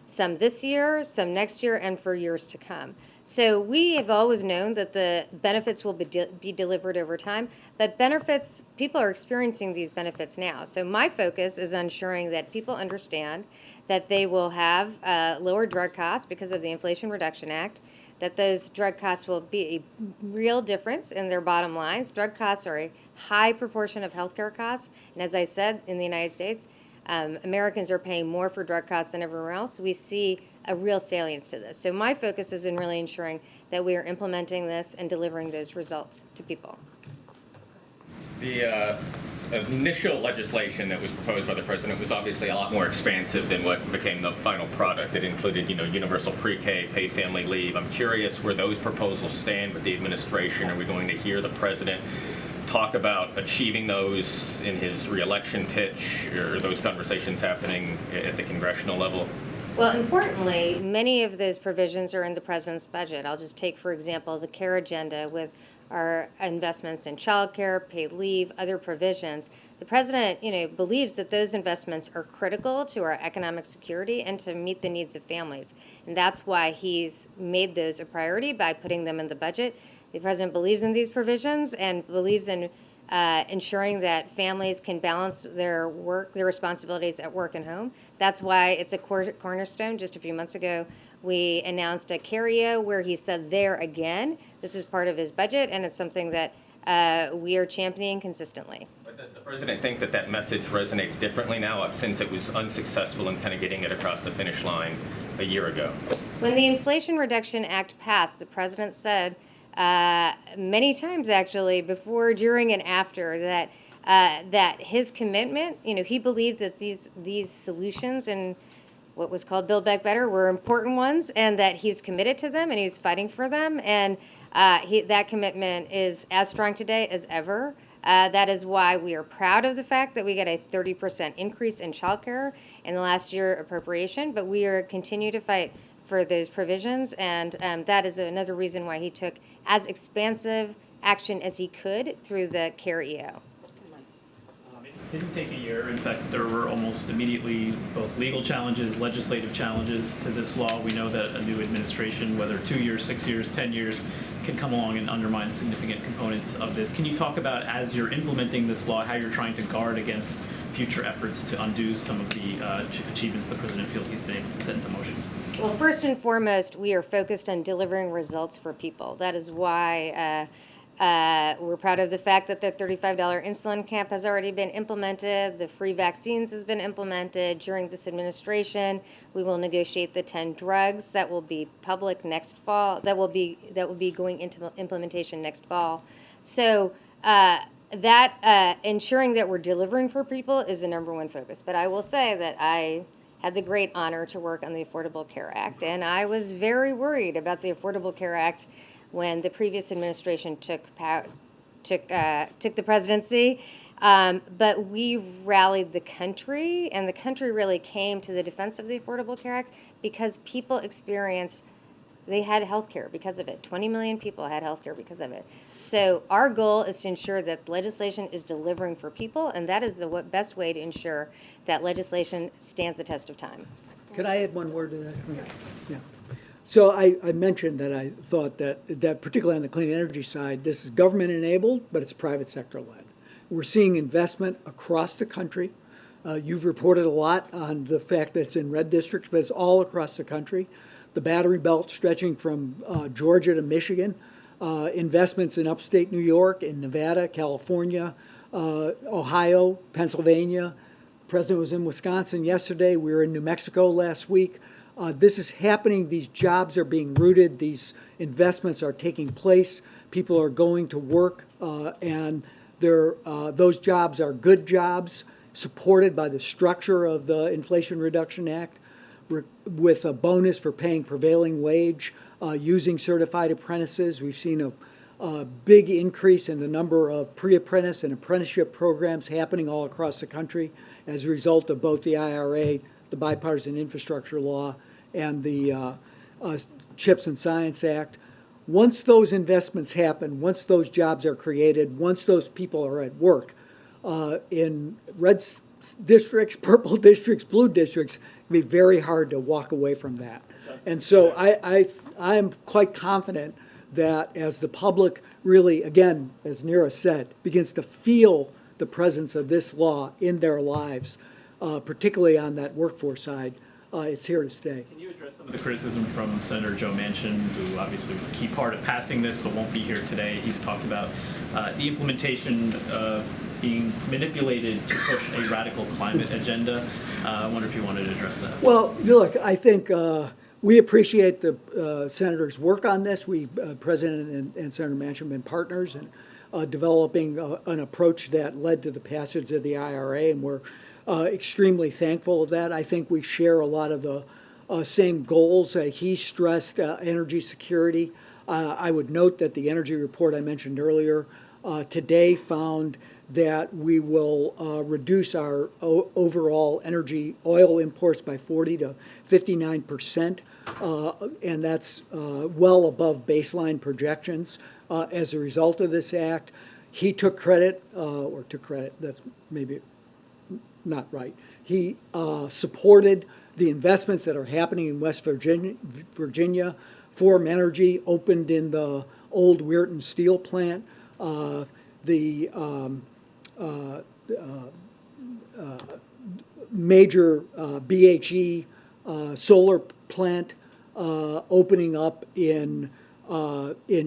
[SPEAKER 12] Some this year, some next year, and for years to come. So we have always known that the benefits will be delivered over time, but benefits, people are experiencing these benefits now. So my focus is ensuring that people understand that they will have lower drug costs because of the Inflation Reduction Act, that those drug costs will be a real difference in their bottom lines. Drug costs are a high proportion of healthcare costs, and as I said, in the United States, Americans are paying more for drug costs than everywhere else. We see a real salience to this. So my focus is in really ensuring that we are implementing this and delivering those results to people.
[SPEAKER 15] The initial legislation that was proposed by the president was obviously a lot more expansive than what became the final product. It included, universal pre-K, paid family leave. I'm curious where those proposals stand with the administration. Are we going to hear the president talk about achieving those in his re-election pitch, or are those conversations happening at the congressional level?
[SPEAKER 12] Well, importantly, many of those provisions are in the president's budget. I'll just take, for example, the CARE agenda with our investments in childcare, paid leave, other provisions. The president, believes that those investments are critical to our economic security and to meet the needs of families. And that's why he's made those a priority by putting them in the budget. The president believes in these provisions and believes in ensuring that families can balance their responsibilities at work and home. That's why it's a cornerstone. Just a few months ago, we announced a CARE where he said there again. This is part of his budget, and it's something that we are championing consistently.
[SPEAKER 15] But does the president think that that message resonates differently now, since it was unsuccessful in kind of getting it across the finish line a year ago?
[SPEAKER 12] When the Inflation Reduction Act passed, the president said many times, actually, before, during, and after, that his commitment, he believed that these solutions and what was called Build Back Better were important ones, and that he's committed to them and he's fighting for them. And that commitment is as strong today as ever. That is why we are proud of the fact that we got a 30% increase in childcare in the last year appropriation, but we are continue to fight for those provisions, and that is another reason why he took as expansive action as he could through the CARE EO.
[SPEAKER 4] It didn't take a year. In fact, there were almost immediately both legal challenges, legislative challenges to this law. We know that a new administration, whether 2 years, 6 years, 10 years, can come along and undermine significant components of this. Can you talk about, as you're implementing this law, how you're trying to guard against future efforts to undo some of the achievements the president feels he's been able to set into motion?
[SPEAKER 12] Well, first and foremost, we are focused on delivering results for people. That is why we're proud of the fact that the $35 insulin cap has already been implemented. The free vaccines has been implemented during this administration. We will negotiate the 10 drugs that will be public next fall. That will be going into implementation next fall. So ensuring that we're delivering for people is the #1 focus. But I will say that I had the great honor to work on the Affordable Care Act, and I was very worried about the Affordable Care Act when the previous administration took the presidency. But we rallied the country, and the country really came to the defense of the Affordable Care Act because people experienced They had health care because of it. 20 million people had health care because of it. So our goal is to ensure that legislation is delivering for people, and that is the best way to ensure that legislation stands the test of time.
[SPEAKER 11] Could I add one word to that? Yeah. So I mentioned that I thought that particularly on the clean energy side, this is government enabled, but it's private sector led. We're seeing investment across the country. You've reported a lot on the fact that it's in red districts, but it's all across the country. The battery belt stretching from Georgia to Michigan, investments in upstate New York, in Nevada, California, Ohio, Pennsylvania. The president was in Wisconsin yesterday. We were in New Mexico last week. This is happening. These jobs are being rooted. These investments are taking place. People are going to work, and those jobs are good jobs, supported by the structure of the Inflation Reduction Act, with a bonus for paying prevailing wage, using certified apprentices. We've seen a big increase in the number of pre-apprentice and apprenticeship programs happening all across the country as a result of both the IRA, the Bipartisan Infrastructure Law, and the CHIPS and Science Act. Once those investments happen, once those jobs are created, once those people are at work, in red districts, purple districts, blue districts, it'll be very hard to walk away from that. And so I am quite confident that as the public really, again, as Neera said, begins to feel the presence of this law in their lives, particularly on that workforce side, it's here to stay.
[SPEAKER 4] Can you address some of the criticism from Senator Joe Manchin, who obviously was a key part of passing this but won't be here today? He's talked about the implementation being manipulated to push a radical climate agenda. I wonder if you wanted to address that.
[SPEAKER 11] Well, look, I think we appreciate the senator's work on this. We, President and Senator Manchin, have been partners in developing an approach that led to the passage of the IRA, and we're extremely thankful of that. I think we share a lot of the same goals. He stressed energy security. I would note that the energy report I mentioned earlier today found that we will reduce our overall energy oil imports by 40 to 59%, and that's well above baseline projections as a result of this act. He took credit, that's maybe not right. He supported the investments that are happening in West Virginia. Form Energy opened in the old Weirton steel plant. The major BHE solar plant opening up in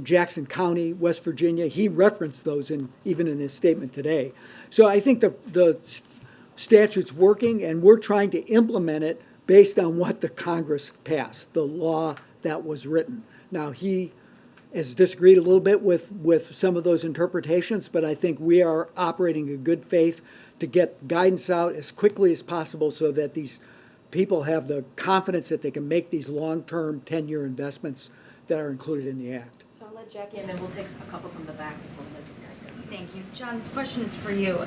[SPEAKER 11] Jackson County, West Virginia. He referenced those even in his statement today. So I think the statute's working, and we're trying to implement it based on what the Congress passed, the law that was written. Now, he has disagreed a little bit with some of those interpretations, but I think we are operating in good faith to get guidance out as quickly as possible so that these people have the confidence that they can make these long-term 10-year investments that are included in the Act.
[SPEAKER 1] So I'll let Jackie, and then we'll take a couple from the back before we let these guys go.
[SPEAKER 16] Thank you. John, this question is for you.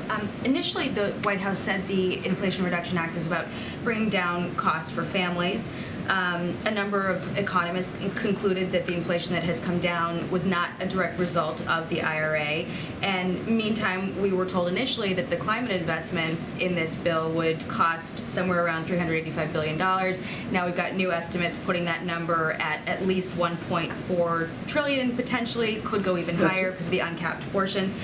[SPEAKER 16] Initially, the White House said the Inflation Reduction Act was about bringing down costs for families. A number of economists concluded that the inflation that has come down was not a direct result of the IRA. And meantime, we were told initially that the climate investments in this bill would cost somewhere around $385 billion. Now we've got new estimates putting that number at least $1.4 trillion, potentially, could go even higher because of the uncapped portions.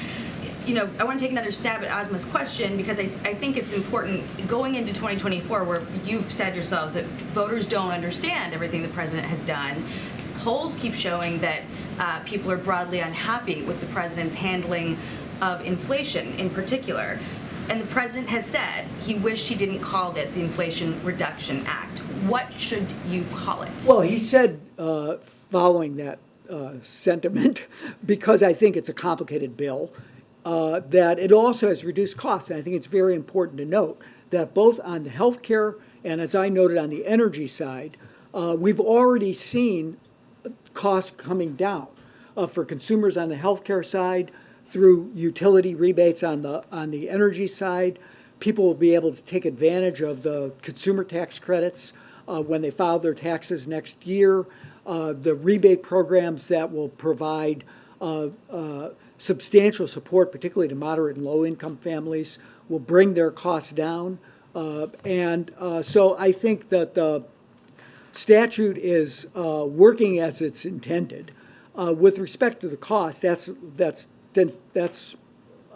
[SPEAKER 16] You know, I want to take another stab at Ozma's question because I think it's important going into 2024, where you've said yourselves that voters don't understand everything the president has done. Polls keep showing that people are broadly unhappy with the president's handling of inflation in particular. And the president has said he wished he didn't call this the Inflation Reduction Act. What should you call it?
[SPEAKER 11] Well, he said, following that sentiment, because I think it's a complicated bill, that it also has reduced costs. And I think it's very important to note that both on the healthcare and, as I noted, on the energy side, we've already seen costs coming down for consumers on the healthcare side through utility rebates on the energy side. People will be able to take advantage of the consumer tax credits when they file their taxes next year. the rebate programs that will provide substantial support, particularly to moderate and low-income families, will bring their costs down. So I think that the statute is working as it's intended. With respect to the cost, that's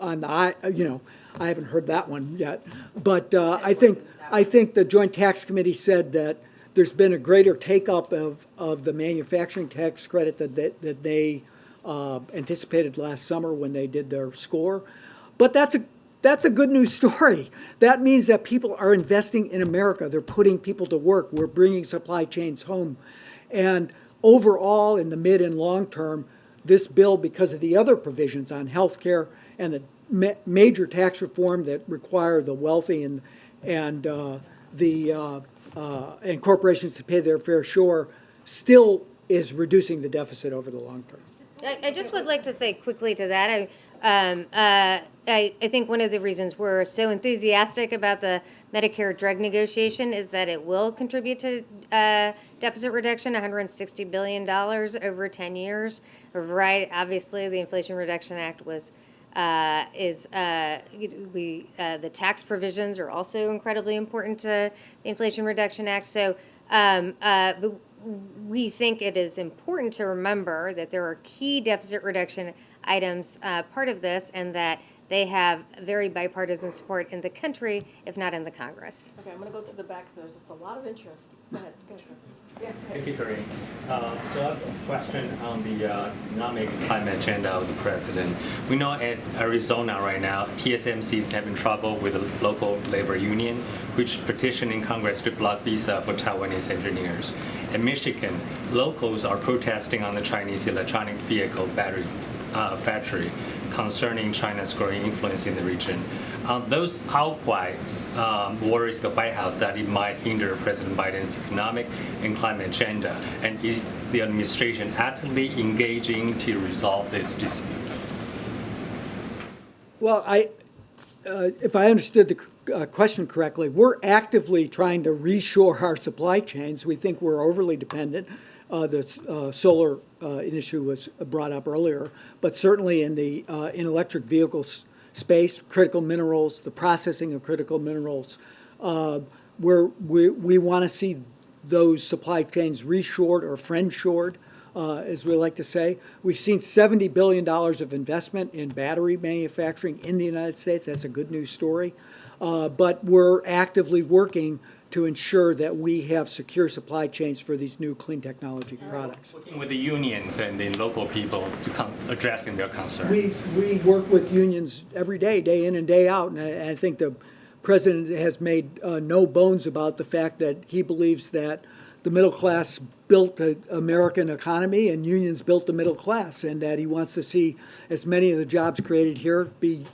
[SPEAKER 11] on the, I haven't heard that one yet. But I think the Joint Tax Committee said that there's been a greater take-up of the manufacturing tax credit that they anticipated last summer when they did their score. But that's a good news story. That means that people are investing in America. They're putting people to work. We're bringing supply chains home. And overall, in the mid and long term, this bill, because of the other provisions on health care and the major tax reform that require the wealthy and corporations to pay their fair share, still is reducing the deficit over the long term.
[SPEAKER 12] I just would like to say quickly to that, I think one of the reasons we're so enthusiastic about the Medicare drug negotiation is that it will contribute to deficit reduction, $160 billion over 10 years. Right, obviously, the Inflation Reduction Act was the tax provisions are also incredibly important to the Inflation Reduction Act. So but we think it is important to remember that there are key deficit reduction items part of this, and that they have very bipartisan support in the country, if not in the Congress.
[SPEAKER 1] Okay, I'm going to go to the back, so there's just a lot of interest. Go ahead, sir. Yeah,
[SPEAKER 17] Thank you, Karine. So I have a question on the economic climate agenda of the president. We know in Arizona right now, TSMC is having trouble with the local labor union, which petitioning Congress to block visa for Taiwanese engineers. In Michigan, locals are protesting on the Chinese electronic vehicle battery factory concerning China's growing influence in the region. Those outcries worries the White House that it might hinder President Biden's economic and climate agenda. And is the administration actively engaging to resolve these disputes?
[SPEAKER 11] Well, if I understood the question correctly, we're actively trying to reshore our supply chains. We think we're overly dependent. The solar issue was brought up earlier, but certainly in the in electric vehicles space, critical minerals, the processing of critical minerals, we want to see those supply chains reshored or friend-shored, as we like to say. We've seen $70 billion of investment in battery manufacturing in the United States. That's a good news story. But we're actively working to ensure that we have secure supply chains for these new clean technology products.
[SPEAKER 17] Working with the unions and the local people to come addressing their concerns.
[SPEAKER 11] We work with unions every day, day in and day out, and I think the president has made no bones about the fact that he believes that the middle class built the American economy and unions built the middle class, and that he wants to see as many of the jobs created here be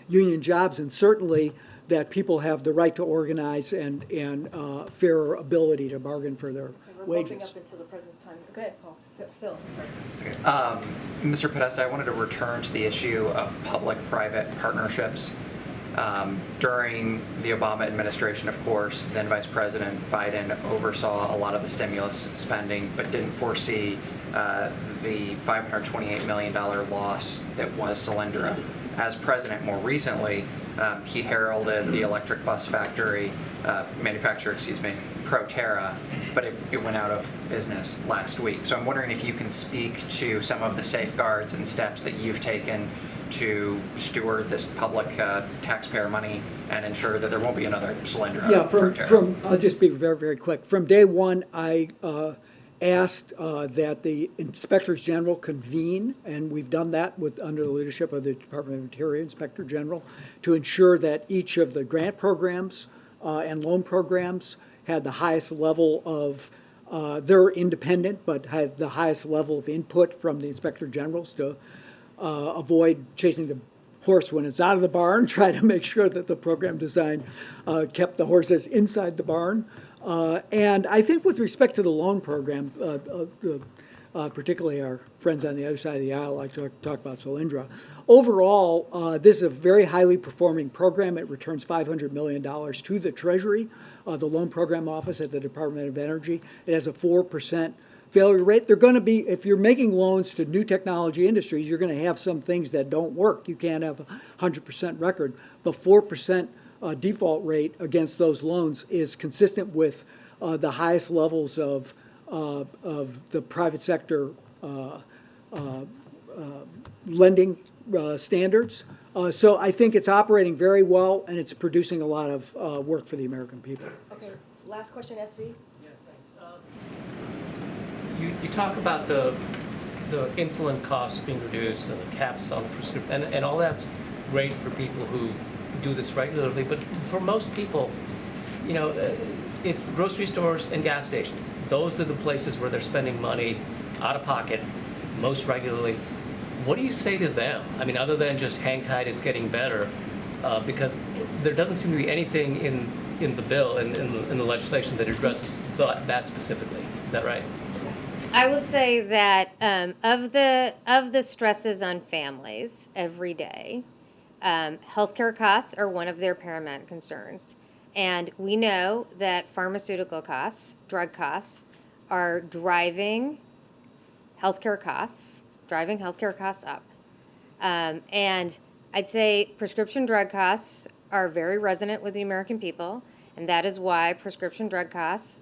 [SPEAKER 11] union jobs, and certainly that people have the right to organize and fair ability to bargain for their wages.
[SPEAKER 1] We're bumping up into the president's time. Go ahead, Paul. Phil, sorry.
[SPEAKER 18] Mr. Podesta, I wanted to return to the issue of public-private partnerships. During the Obama administration, of course, then Vice President Biden oversaw a lot of the stimulus spending, but didn't foresee the $528 million loss that was Solyndra. As president, more recently, he heralded the electric bus manufacturer, Proterra, but it went out of business last week. So I'm wondering if you can speak to some of the safeguards and steps that you've taken to steward this public taxpayer money and ensure that there won't be another Solyndra.
[SPEAKER 11] Yeah, I'll just be very, very quick. From day one, I asked that the inspectors general convene, and we've done that under the leadership of the Department of Interior Inspector General, to ensure that each of the grant programs and loan programs had the highest level of, they're independent, but had the highest level of input from the inspector generals to avoid chasing the horse when it's out of the barn, try to make sure that the program design kept the horses inside the barn. And I think with respect to the loan program, particularly our friends on the other side of the aisle like to talk about Solyndra. Overall, this is a very highly performing program. It returns $500 million to the Treasury, the Loan Program Office at the Department of Energy. It has a 4% failure rate. They're going to be, if you're making loans to new technology industries, you're going to have some things that don't work. You can't have a 100% record. The 4% default rate against those loans is consistent with the highest levels of the private sector lending standards. So I think it's operating very well, and it's producing a lot of work for the American people.
[SPEAKER 1] Okay, last question, SV.
[SPEAKER 19] You talk about the insulin costs being reduced and the caps on prescription, and all that's great for people who do this regularly, but for most people, you know, it's grocery stores and gas stations. Those are the places where they're spending money out of pocket most regularly. What do you say to them? I mean, other than just hang tight, it's getting better, because there doesn't seem to be anything in the bill, in the legislation that addresses that specifically. Is that right?
[SPEAKER 12] I would say that of the stresses on families every day, healthcare costs are one of their paramount concerns. And we know that pharmaceutical costs, drug costs, are driving healthcare costs up. And I'd say prescription drug costs are very resonant with the American people, and that is why prescription drug costs,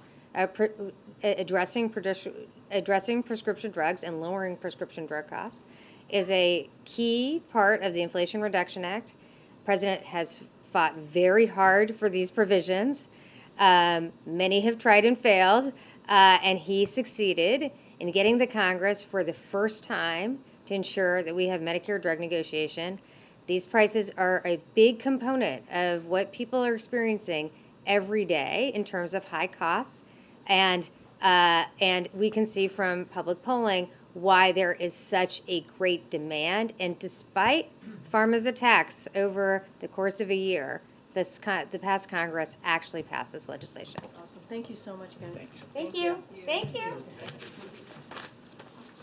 [SPEAKER 12] addressing prescription drugs and lowering prescription drug costs is a key part of the Inflation Reduction Act. The President has fought very hard for these provisions. Many have tried and failed, and he succeeded in getting the Congress for the first time to ensure that we have Medicare drug negotiation. These prices are a big component of what people are experiencing every day in terms of high costs, and we can see from public polling why there is such a great demand. And despite pharma's attacks over the course of a year, the past Congress actually passed this legislation.
[SPEAKER 1] Awesome. Thank you so much, guys.
[SPEAKER 11] Thanks.
[SPEAKER 12] Thank you. Thank you.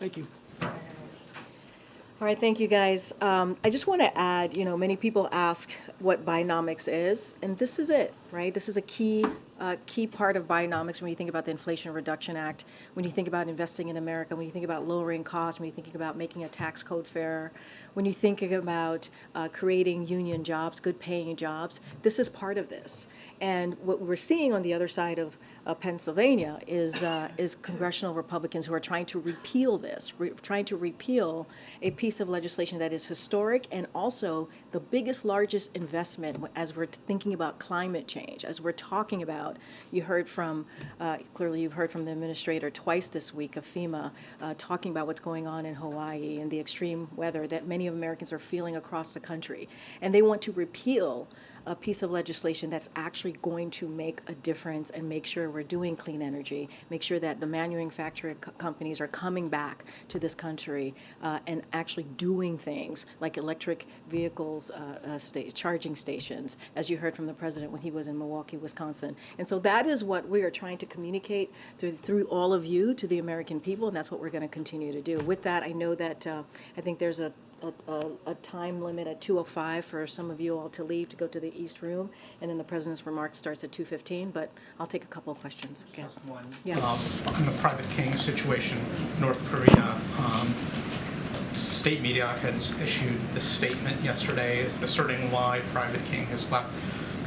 [SPEAKER 11] Thank you.
[SPEAKER 1] All right, thank you, guys. I just want to add, you know, many people ask what Bidenomics is, and this is it, right? This is a key part of Bidenomics when you think about the Inflation Reduction Act, when you think about investing in America, when you think about lowering costs, when you think about making a tax code fairer, when you think about creating union jobs, good paying jobs. This is part of this. And what we're seeing on the other side of Pennsylvania is congressional Republicans who are trying to repeal this, trying to repeal a piece of legislation that is historic and also the biggest, largest investment as we're thinking about climate change, as we're talking about, you heard from, clearly you've heard from the administrator twice this week of FEMA, talking about what's going on in Hawaii and the extreme weather that many Americans are feeling across the country. And they want to repeal a piece of legislation that's actually going to make a difference and make sure we're doing clean energy, make sure that the manufacturing companies are coming back to this country and actually doing things like electric vehicles, charging stations, as you heard from the president when he was in Milwaukee, Wisconsin. And so that is what we are trying to communicate through all of you to the American people, and that's what we're going to continue to do. With that, I know that I think there's a time limit at 2:05 for some of you all to leave to go to the East Room, and then the president's remarks starts at 2:15. But I'll take a couple of questions. Okay.
[SPEAKER 6] Just one.
[SPEAKER 1] Yeah.
[SPEAKER 6] On the Private King situation, North Korea, state media has issued this statement yesterday asserting why Private King has left.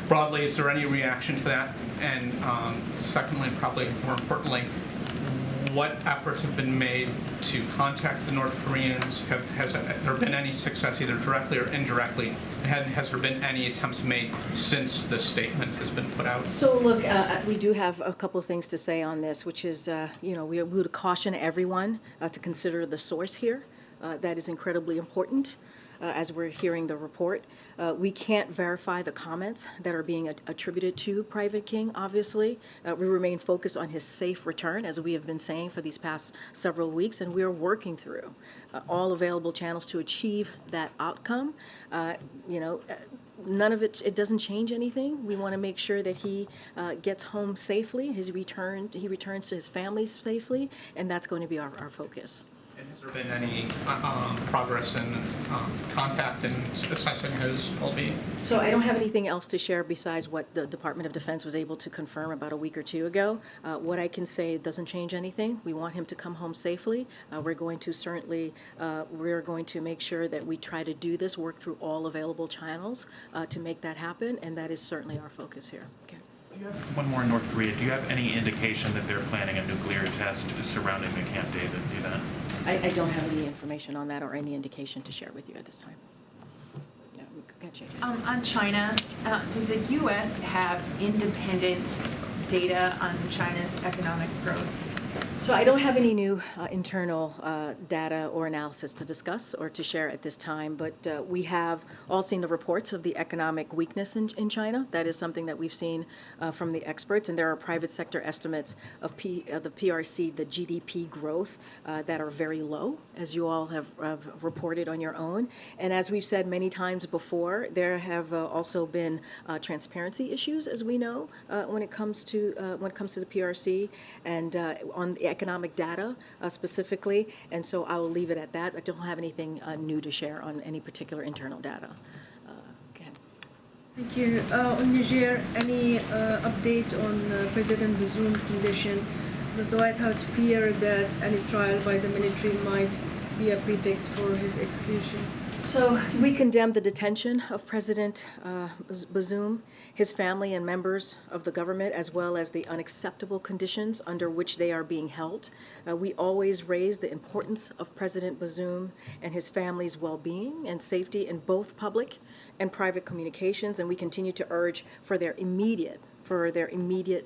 [SPEAKER 6] Broadly, is there any reaction to that? And secondly, and probably more importantly, what efforts have been made to contact the North Koreans? Has there been any success, either directly or indirectly? Has there been any attempts made since the statement has been put out?
[SPEAKER 1] So look, we do have a couple of things to say on this, which is, we would caution everyone to consider the source here. That is incredibly important. As we're hearing the report, we can't verify the comments that are being attributed to Private King, obviously. We remain focused on his safe return, as we have been saying for these past several weeks, and we are working through all available channels to achieve that outcome. None of it doesn't change anything. We want to make sure that he gets home safely, he returns to his family safely, and that's going to be our focus.
[SPEAKER 6] And has there been any progress in contact and assessing his well-being?
[SPEAKER 1] So I don't have anything else to share besides what the Department of Defense was able to confirm about a week or two ago. What I can say doesn't change anything. We want him to come home safely. We're going to make sure that we try to do this, work through all available channels to make that happen, and that is certainly our focus here. Okay.
[SPEAKER 9] One more in North Korea. Do you have any indication that they're planning a nuclear test surrounding the Camp David event?
[SPEAKER 1] I don't have any information on that or any indication to share with you at this time. No, we can change it.
[SPEAKER 7] On China, does the U.S. have independent data on China's economic growth?
[SPEAKER 1] So I don't have any new internal data or analysis to discuss or to share at this time, but we have all seen the reports of the economic weakness in China. That is something that we've seen from the experts, and there are private sector estimates of the PRC, the GDP growth, that are very low, as you all have reported on your own. And as we've said many times before, there have also been transparency issues, as we know, when it comes to the PRC and on the economic data specifically, and so I will leave it at that. I don't have anything new to share on any particular internal data. Go ahead.
[SPEAKER 20] Thank you. On Niger, any update on President Bazoum's condition? Does the White House fear that any trial by the military might be a pretext for his execution?
[SPEAKER 1] So we condemn the detention of President Bazoum, his family and members of the government, as well as the unacceptable conditions under which they are being held. We always raise the importance of President Bazoum and his family's well-being and safety in both public and private communications, and we continue to urge for their immediate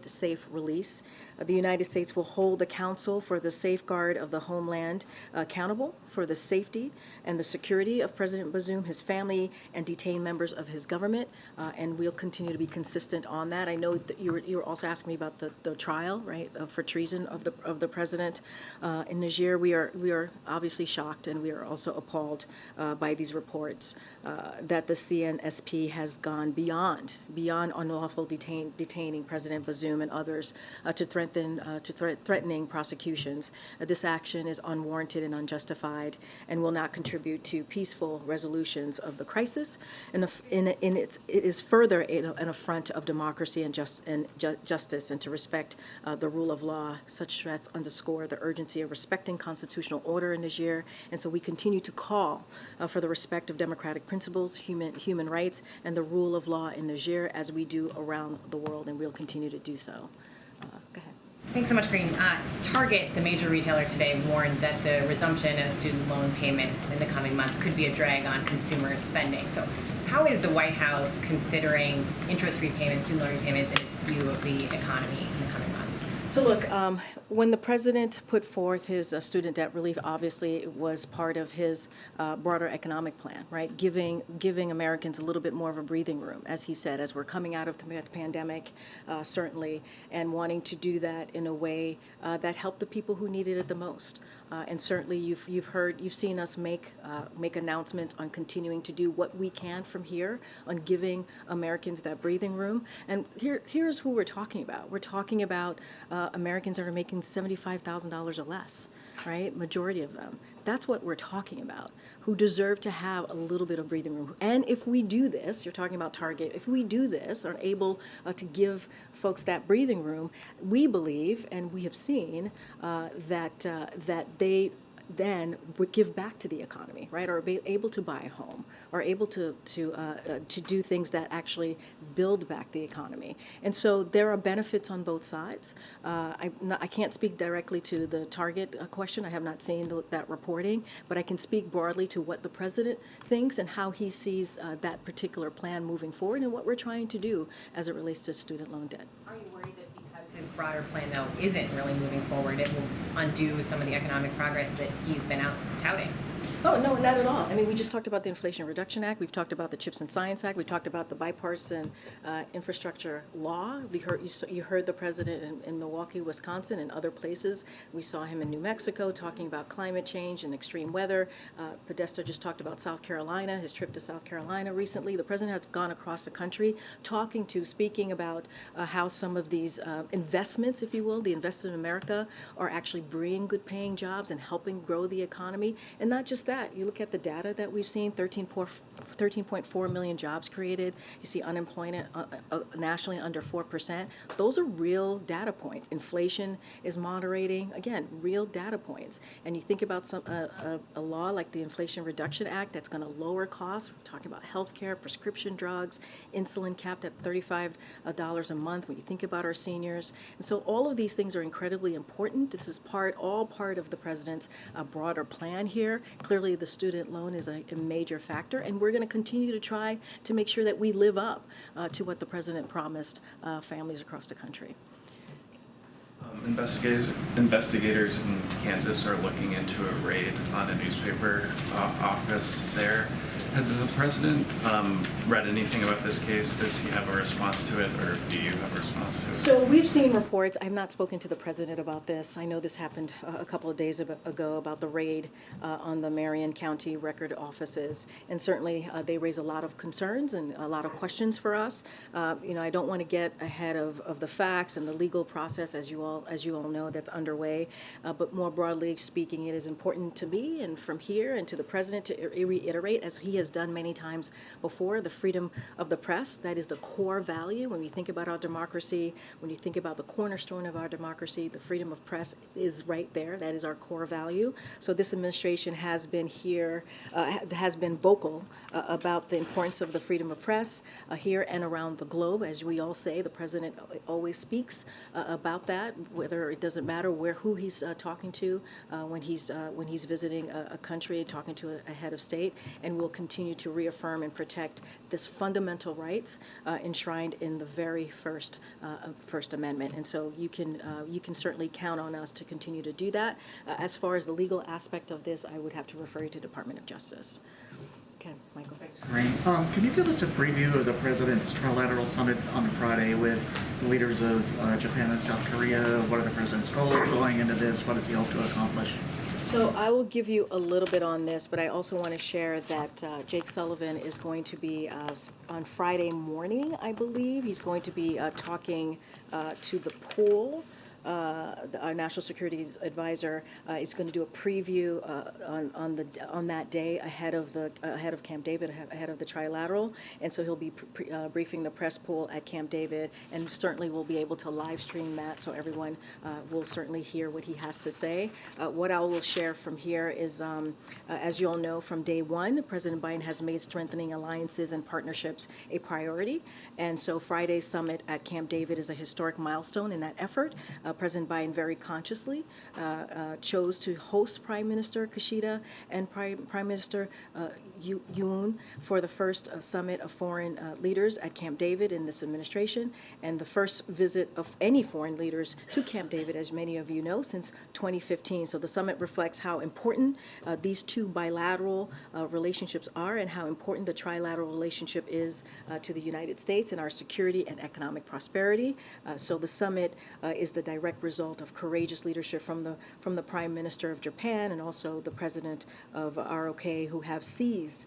[SPEAKER 1] safe release. The United States will hold the Council for the Safeguard of the Homeland accountable for the safety and the security of President Bazoum, his family, and detained members of his government, and we'll continue to be consistent on that. I know that you were also asking me about the trial, right, for treason of the president in Niger. We are obviously shocked, and we are also appalled by these reports that the CNSP has gone beyond unlawful detaining President Bazoum and others to threatening prosecutions. This action is unwarranted and unjustified and will not contribute to peaceful resolutions of the crisis. And it is further an affront of democracy and justice, and to respect the rule of law. Such threats underscore the urgency of respecting constitutional order in Niger, and so we continue to call for the respect of democratic principles, human rights, and the rule of law in Niger, as we do around the world, and we'll continue to do so. Go ahead.
[SPEAKER 21] Thanks so much, Karine. Target, the major retailer today, warned that the resumption of student loan payments in the coming months could be a drag on consumer spending. So how is the White House considering interest repayments, student loan repayments, in its view of the economy in the coming months?
[SPEAKER 1] So look, when the president put forth his student debt relief, obviously it was part of his broader economic plan, right? Giving Americans a little bit more of a breathing room, as he said, as we're coming out of the pandemic, certainly, and wanting to do that in a way that helped the people who needed it the most. And certainly, you've seen us make announcements on continuing to do what we can from here on giving Americans that breathing room. And here's who we're talking about. We're talking about Americans that are making $75,000 or less, right? Majority of them. That's what we're talking about, who deserve to have a little bit of breathing room. And if we do this, you're talking about Target, if we do this, are able to give folks that breathing room, we believe, and we have seen, that they then would give back to the economy, right? Or be able to buy a home, or able to do things that actually build back the economy. And so there are benefits on both sides. I can't speak directly to the Target question. I have not seen that reporting, but I can speak broadly to what the president thinks and how he sees that particular plan moving forward and what we're trying to do as it relates to student loan debt.
[SPEAKER 21] Are you worried that because his broader plan, though, isn't really moving forward, it will undo some of the economic progress that he's been out touting?
[SPEAKER 1] Oh, no, not at all. I mean, we just talked about the Inflation Reduction Act. We've talked about the CHIPS and Science Act. We talked about the bipartisan infrastructure law. You heard the president in Milwaukee, Wisconsin, and other places. We saw him in New Mexico talking about climate change and extreme weather. Podesta just talked about South Carolina, his trip to South Carolina recently. The president has gone across the country speaking about how some of these investments, if you will, the Invest in America, are actually bringing good paying jobs and helping grow the economy. And not just that, you look at the data that we've seen, 13.4 million jobs created. You see unemployment nationally under 4%. Those are real data points. Inflation is moderating. Again, real data points. And you think about a law like the Inflation Reduction Act that's going to lower costs. We're talking about healthcare, prescription drugs, insulin capped at $35 a month when you think about our seniors. And so all of these things are incredibly important. This is all part of the president's broader plan here. Clearly, the student loan is a major factor, and we're going to continue to try to make sure that we live up to what the president promised families across the country.
[SPEAKER 8] Investigators in Kansas are looking into a raid on a newspaper office there. Has the president read anything about this case? Does he have a response to it, or do you have a response to it?
[SPEAKER 1] So we've seen reports. I've not spoken to the president about this. I know this happened a couple of days ago about the raid on the Marion County record offices, and certainly they raise a lot of concerns and a lot of questions for us. I don't want to get ahead of the facts and the legal process, as you all know, that's underway. But more broadly speaking, it is important to me and from here and to the president to reiterate, as he has done many times before, the freedom of the press. That is the core value when we think about our democracy. When you think about the cornerstone of our democracy, the freedom of press is right there. That is our core value. So this administration has been has been vocal about the importance of the freedom of press here and around the globe. As we all say, the president always speaks about that, whether it doesn't matter who he's talking to when he's visiting a country, talking to a head of state, and will continue to reaffirm and protect this fundamental rights enshrined in the very First Amendment. And so you can certainly count on us to continue to do that. As far as the legal aspect of this, I would have to refer you to Department of Justice. Okay, Michael.
[SPEAKER 3] Thanks, Karine. Can you give us a preview of the President's Trilateral Summit on Friday with the leaders of Japan and South Korea? What are the President's goals going into this? What does he hope to accomplish?
[SPEAKER 1] So I will give you a little bit on this, but I also want to share that Jake Sullivan is going to be on Friday morning, I believe. He's going to be talking to the pool. Our national security advisor is going to do a preview on that day ahead of Camp David, ahead of the trilateral, and so he'll be briefing the press pool at Camp David, and certainly we'll be able to live stream that, so everyone will certainly hear what he has to say. What I will share from here is, as you all know, from day one, President Biden has made strengthening alliances and partnerships a priority, and so Friday's summit at Camp David is a historic milestone in that effort. President Biden very consciously chose to host Prime Minister Kishida and Prime Minister Yoon for the first summit of foreign leaders at Camp David in this administration, and the first visit of any foreign leaders to Camp David, as many of you know, since 2015. So the summit reflects how important these two bilateral relationships are and how important the trilateral relationship is to the United States and our security and economic prosperity. So the summit is the direct result of courageous leadership from the Prime Minister of Japan and also the President of ROK, who have seized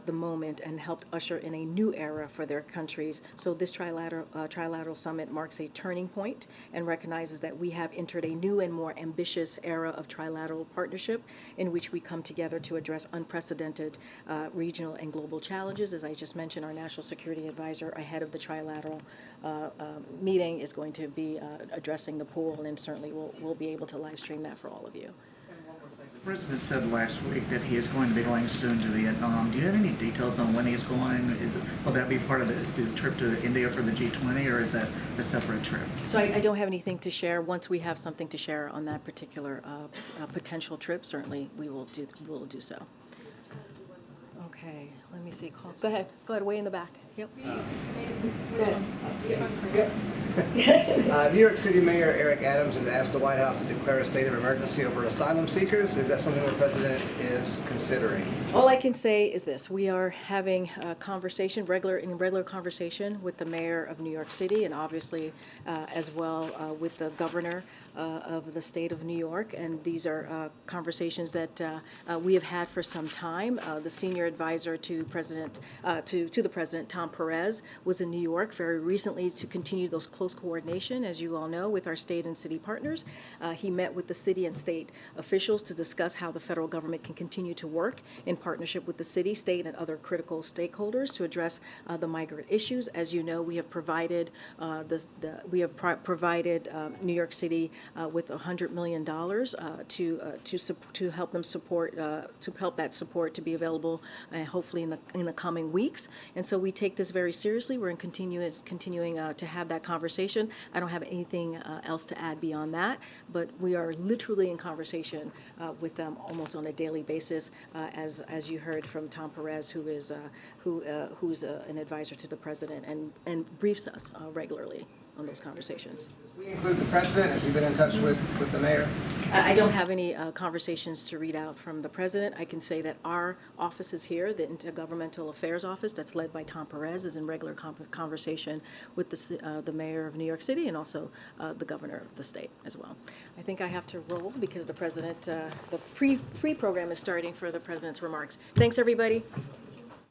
[SPEAKER 1] the moment and helped usher in a new era for their countries. So this trilateral summit marks a turning point and recognizes that we have entered a new and more ambitious era of trilateral partnership in which we come together to address unprecedented regional and global challenges. As I just mentioned, our national security advisor ahead of the trilateral meeting is going to be addressing the pool, and certainly we'll be able to live stream that for all of you.
[SPEAKER 3] The President said last week that he is going to be going soon to Vietnam. Do you have any details on when he's going? Will that be part of the trip to India for the G20, or is that a separate trip?
[SPEAKER 1] So I don't have anything to share. Once we have something to share on that particular potential trip, certainly we will do so. Okay, let me see. Go ahead, way in the back. Yep.
[SPEAKER 5] New York City Mayor Eric Adams has asked the White House to declare a state of emergency over asylum seekers. Is that something the president is considering?
[SPEAKER 1] All I can say is this: we are having a conversation, regular conversation with the mayor of New York City, and obviously as well with the governor of the state of New York. And these are conversations that we have had for some time. The senior advisor to the president, Tom Perez, was in New York very recently to continue those close coordination, as you all know, with our state and city partners. He met with the city and state officials to discuss how the federal government can continue to work in partnership with the city, state, and other critical stakeholders to address the migrant issues. As you know, we have provided New York City with $100 million to help them support to help that support to be available hopefully in the coming weeks. And so we take this very seriously. We're continuing to have that conversation. I don't have anything else to add beyond that, but we are literally in conversation with them almost on a daily basis, as you heard from Tom Perez, who's an advisor to the president and briefs us regularly on those conversations.
[SPEAKER 5] We include the president. Has he been in touch with the mayor?
[SPEAKER 1] I don't have any conversations to read out from the president. I can say that our office is here, the Intergovernmental Affairs Office, that's led by Tom Perez, is in regular conversation with the mayor of New York City and also the governor of the state as well. I think I have to roll because the president, the pre-program is starting for the president's remarks. Thanks, everybody.